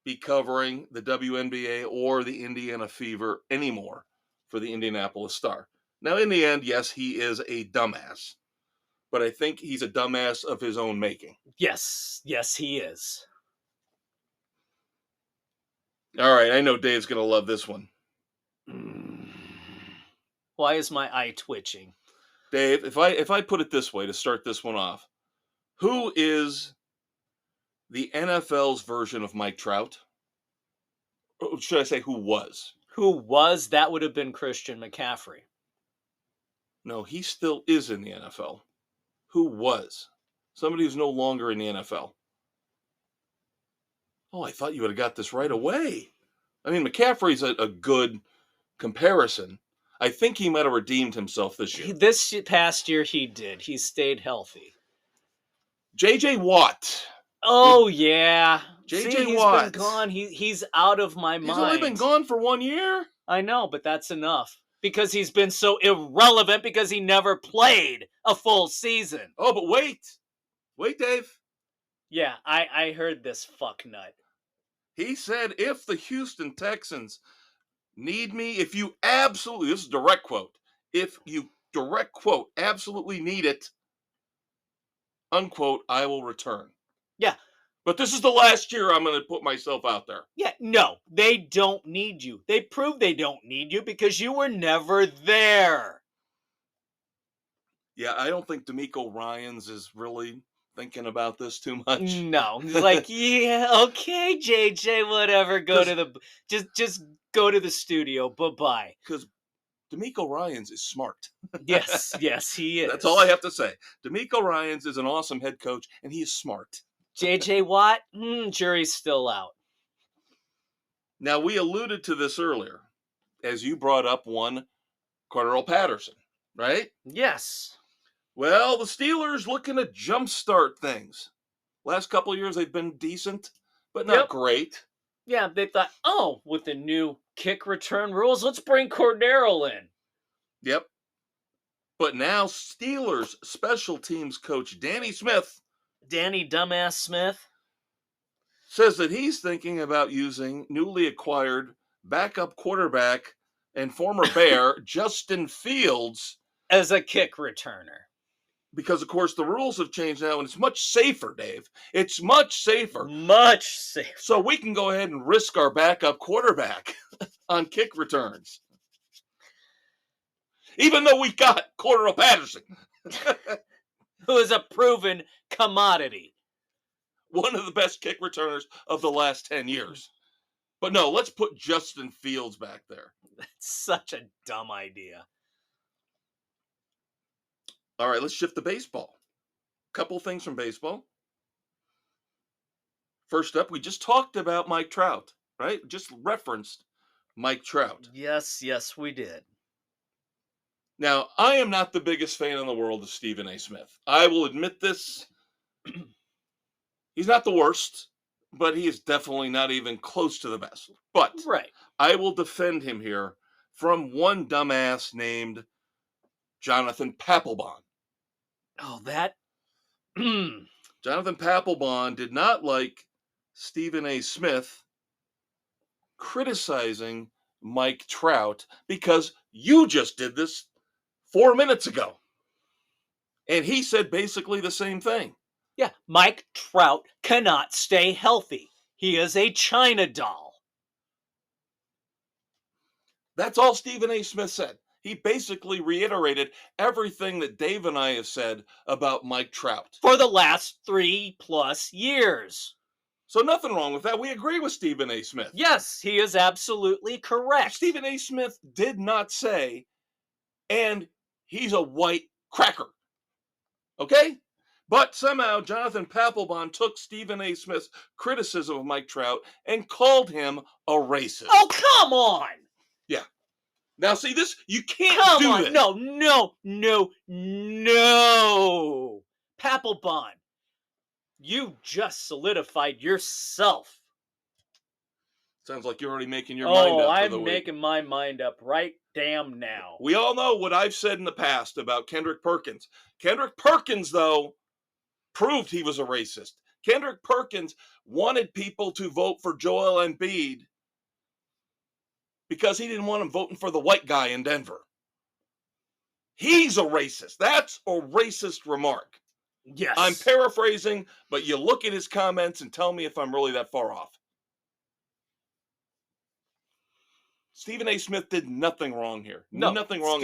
be covering the WNBA or the Indiana Fever anymore for the Indianapolis Star. Now, in the end, yes, he is a dumbass, but I think he's a dumbass of his own making. Yes, he is. All right, I know Dave's going to love this one. Why is my eye twitching? Dave, if I put it this way to start this one off, who is the NFL's version of Mike Trout? Or should I say who was? Who was? That would have been Christian McCaffrey. No, he still is in the NFL. Who was? Somebody who's no longer in the NFL. Oh, I thought you would have got this right away. I mean, McCaffrey's a good comparison. I think he might have redeemed himself this year. This past year, he did. He stayed healthy. J.J. Watt. Oh, yeah. J.J. Watt. He's been gone. He's out of my mind. He's only been gone for 1 year? I know, but that's enough. Because he's been so irrelevant because he never played a full season. Oh, but wait. Wait, Dave. Yeah, I heard this fucknut. He said, if the Houston Texans need me, if you absolutely, this is a direct quote, if you, direct quote, absolutely need it, unquote, I will return. Yeah. But this is the last year I'm going to put myself out there. Yeah, no, they don't need you. They prove they don't need you because you were never there. Yeah, I don't think D'Amico Ryans is really thinking about this too much. No, he's like, yeah, okay, JJ, whatever. Go to the just go to the studio. Bye-bye. Because D'Amico Ryans is smart. Yes, he is. That's all I have to say. D'Amico Ryans is an awesome head coach, and he is smart. JJ Watt, jury's still out. Now, we alluded to this earlier, as you brought up one Cordell Patterson, right? Yes. Well, the Steelers looking to jumpstart things. Last couple of years, they've been decent, but not great. Yeah, they thought, with the new kick return rules, let's bring Cordero in. Yep. But now Steelers special teams coach Danny Dumbass Smith, says that he's thinking about using newly acquired backup quarterback and former Bear Justin Fields as a kick returner. Because, of course, the rules have changed now, and it's much safer, Dave. It's much safer. Much safer. So we can go ahead and risk our backup quarterback on kick returns. Even though we got Cordell Patterson. Who is a proven commodity. One of the best kick returners of the last 10 years. But no, let's put Justin Fields back there. That's such a dumb idea. All right, let's shift to baseball. Couple things from baseball. First up, we just talked about Mike Trout, right? Just referenced Mike Trout. Yes, we did. Now, I am not the biggest fan in the world of Stephen A. Smith. I will admit this. He's not the worst, but he is definitely not even close to the best. But right. I will defend him here from one dumbass named Jonathan Papelbon. Oh, that? Jonathan Papelbon did not like Stephen A. Smith criticizing Mike Trout because you just did this 4 minutes ago. And he said basically the same thing. Yeah, Mike Trout cannot stay healthy. He is a China doll. That's all Stephen A. Smith said. He basically reiterated everything that Dave and I have said about Mike Trout. For the last 3+ years. So nothing wrong with that. We agree with Stephen A. Smith. Yes, he is absolutely correct. Stephen A. Smith did not say, and he's a white cracker. Okay? But somehow Jonathan Papelbon took Stephen A. Smith's criticism of Mike Trout and called him a racist. Oh, come on! Yeah. Now, see, this, you can't do this. No. Papelbon, you just solidified yourself. Sounds like you're already making your mind up. I'm making my mind up right damn now. We all know what I've said in the past about Kendrick Perkins. Kendrick Perkins, though, proved he was a racist. Kendrick Perkins wanted people to vote for Joel Embiid because he didn't want them voting for the white guy in Denver. He's a racist. That's a racist remark. Yes. I'm paraphrasing, but you look at his comments and tell me if I'm really that far off. Stephen A. Smith did nothing wrong here. No, nothing wrong.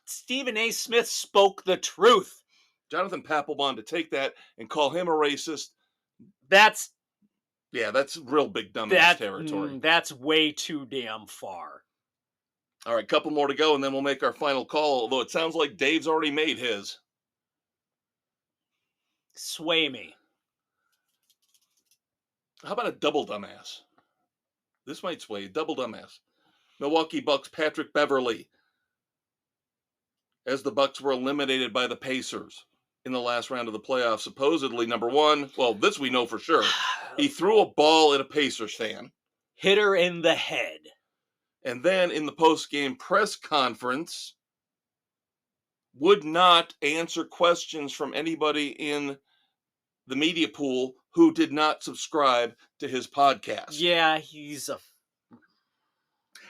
Stephen A. Smith spoke the truth. Jonathan Papelbon to take that and call him a racist. That's real big dumbass territory. That's way too damn far. All right, couple more to go, and then we'll make our final call, although it sounds like Dave's already made his. Sway me. How about a double dumbass? This might sway. Double dumbass. Milwaukee Bucks Patrick Beverley, as the Bucks were eliminated by the Pacers in the last round of the playoffs. Supposedly, number one, well, this we know for sure. He threw a ball at a Pacers fan. Hit her in the head. And then in the post-game press conference, would not answer questions from anybody in the media pool who did not subscribe to his podcast. Yeah, he's a...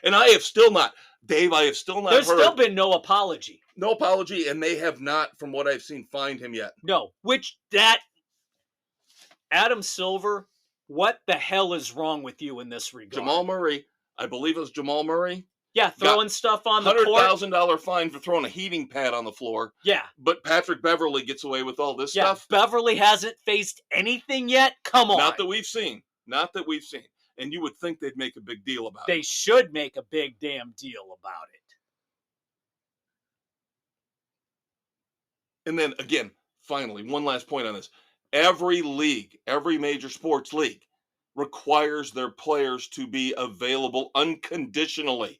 And I have still not, Dave, There's still been no apology. No apology, and they have not, from what I've seen, fined him yet. No, Adam Silver, what the hell is wrong with you in this regard? Jamal Murray, I believe it was Jamal Murray. Yeah, throwing stuff on the court. $100,000 fine for throwing a heating pad on the floor. Yeah. But Patrick Beverley gets away with all this stuff. Beverley hasn't faced anything yet? Come on. Not that we've seen. And you would think they'd make a big deal about it. They should make a big damn deal about it. And then, again, finally, one last point on this. Every league, every major sports league, requires their players to be available unconditionally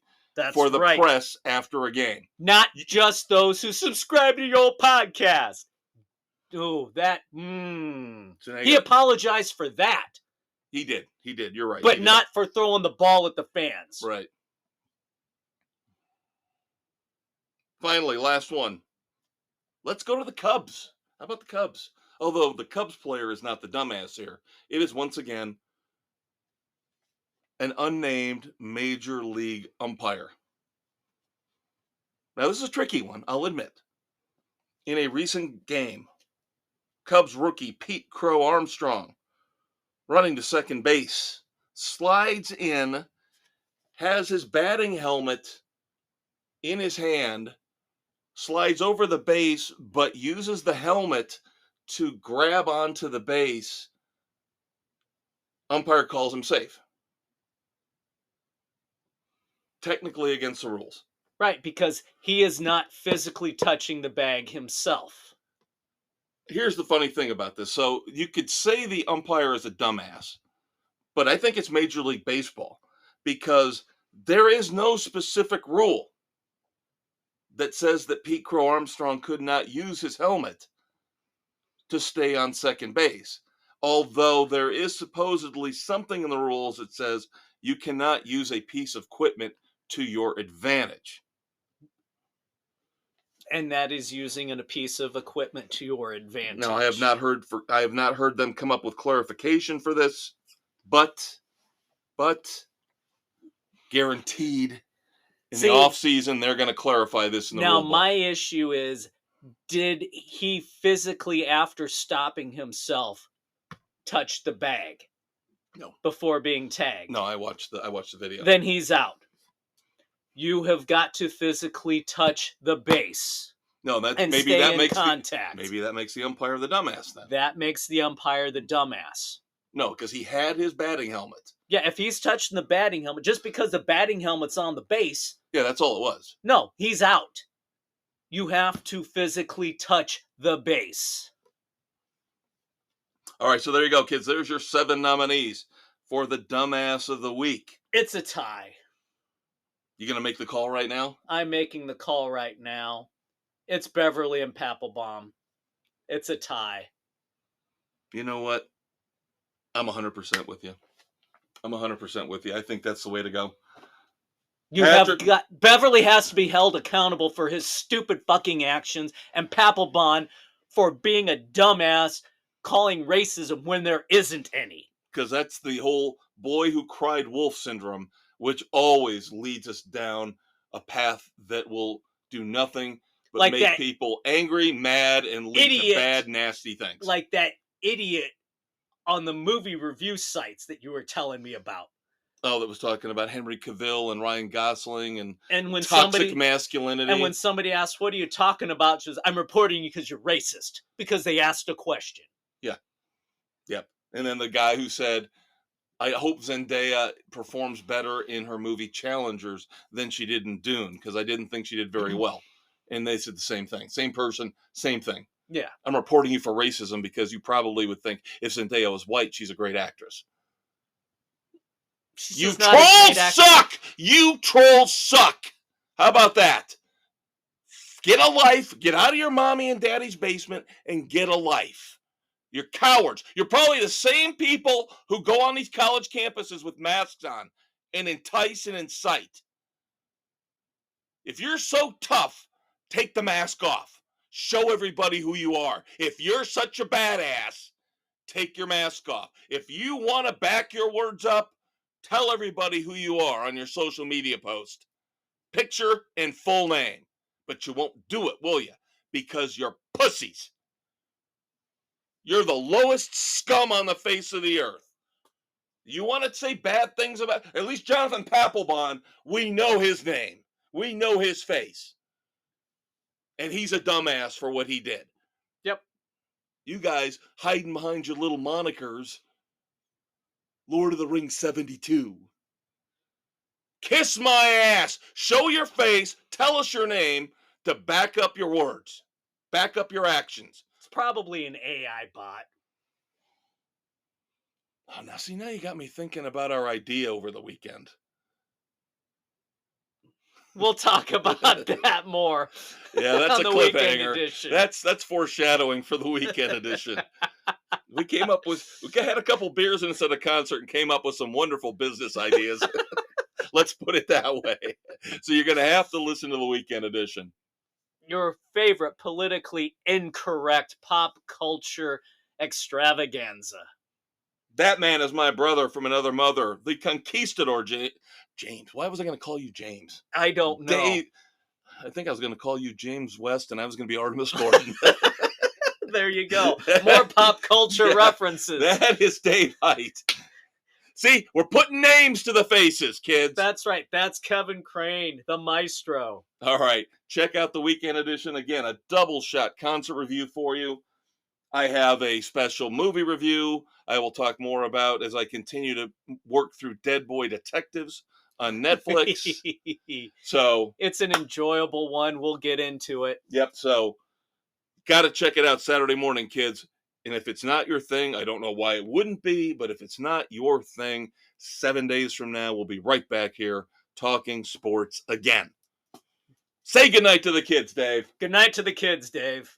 for the press after a game. Not just those who subscribe to your podcast. Oh, that... So he apologized for that. He did. You're right. But not for throwing the ball at the fans. Right. Finally, last one. Let's go to the Cubs. How about the Cubs? Although the Cubs player is not the dumbass here. It is once again an unnamed major league umpire. Now, this is a tricky one, I'll admit. In a recent game, Cubs rookie Pete Crow Armstrong, running to second base, slides in, has his batting helmet in his hand, slides over the base, but uses the helmet to grab onto the base. Umpire calls him safe. Technically against the rules. Right, because he is not physically touching the bag himself. Here's the funny thing about this. So you could say the umpire is a dumbass, but I think it's Major League Baseball because there is no specific rule that says that Pete Crow Armstrong could not use his helmet to stay on second base. Although there is supposedly something in the rules that says you cannot use a piece of equipment to your advantage. And that is using a piece of equipment to your advantage. Now, I have not heard them come up with clarification for this, but guaranteed in the off season they're going to clarify this in the rule book. Now, my issue is, did he physically, after stopping himself, touch the bag? No. Before being tagged? No, I watched the video. Then he's out. You have got to physically touch the base. No, maybe that makes the umpire the dumbass then. That makes the umpire the dumbass. No, because he had his batting helmet. Yeah, if he's touching the batting helmet, just because the batting helmet's on the base. Yeah, that's all it was. No, he's out. You have to physically touch the base. All right, so there you go, kids. There's your 7 nominees for the dumbass of the week. It's a tie. You going to make the call right now? I'm making the call right now. It's Beverly and Papelbon. It's a tie. You know what? I'm 100% with you. I think that's the way to go. Beverly has to be held accountable for his stupid fucking actions, and Papelbon for being a dumbass calling racism when there isn't any. Because that's the whole boy who cried wolf syndrome, which always leads us down a path that will do nothing but Like make that people angry, mad, and lead to idiot- bad, nasty things. Like that idiot on the movie review sites that you were telling me about. Oh, that was talking about Henry Cavill and Ryan Gosling and when toxic masculinity. And when somebody asks, what are you talking about? She says, I'm reporting you because you're racist. Because they asked a question. Yeah. Yep. And then the guy who said, I hope Zendaya performs better in her movie Challengers than she did in Dune, because I didn't think she did very well. And they said the same thing. Same person, same thing. Yeah. I'm reporting you for racism because you probably would think if Zendaya was white, she's a great actress. You trolls suck! You trolls suck! How about that? Get a life, get out of your mommy and daddy's basement, and get a life. You're cowards. You're probably the same people who go on these college campuses with masks on and entice and incite. If you're so tough, take the mask off. Show everybody who you are. If you're such a badass, take your mask off. If you want to back your words up, tell everybody who you are on your social media post. Picture and full name. But you won't do it, will you? Because you're pussies. You're the lowest scum on the face of the earth. You want to say bad things about, at least Jonathan Papelbon, we know his name. We know his face. And he's a dumbass for what he did. Yep. You guys hiding behind your little monikers. Lord of the Rings 72. Kiss my ass. Show your face. Tell us your name to back up your words. Back up your actions. It's probably an AI bot. Oh, now you got me thinking about our idea over the weekend. We'll talk about that more. Yeah, that's on a the weekend cliffhanger. edition. That's foreshadowing for the weekend edition. We had a couple beers instead of concert and came up with some wonderful business ideas. Let's put it that way. So you're going to have to listen to the weekend edition. Your favorite politically incorrect pop culture extravaganza. That man is my brother from another mother, the conquistador, James. Why was I going to call you James? I don't know. Dave. I think I was going to call you James West, and I was going to be Artemis Gordon. There you go. More pop culture references. That is Dave Height. See, we're putting names to the faces, kids. That's right. That's Kevin Crane, the maestro. All right. Check out the weekend edition. Again, a double shot concert review for you. I have a special movie review I will talk more about as I continue to work through Dead Boy Detectives on Netflix. So it's an enjoyable one. We'll get into it. Yep. So got to check it out Saturday morning, kids. And if it's not your thing, I don't know why it wouldn't be, but if it's not your thing, 7 days from now, we'll be right back here talking sports again. Say goodnight to the kids, Dave. Good night to the kids, Dave.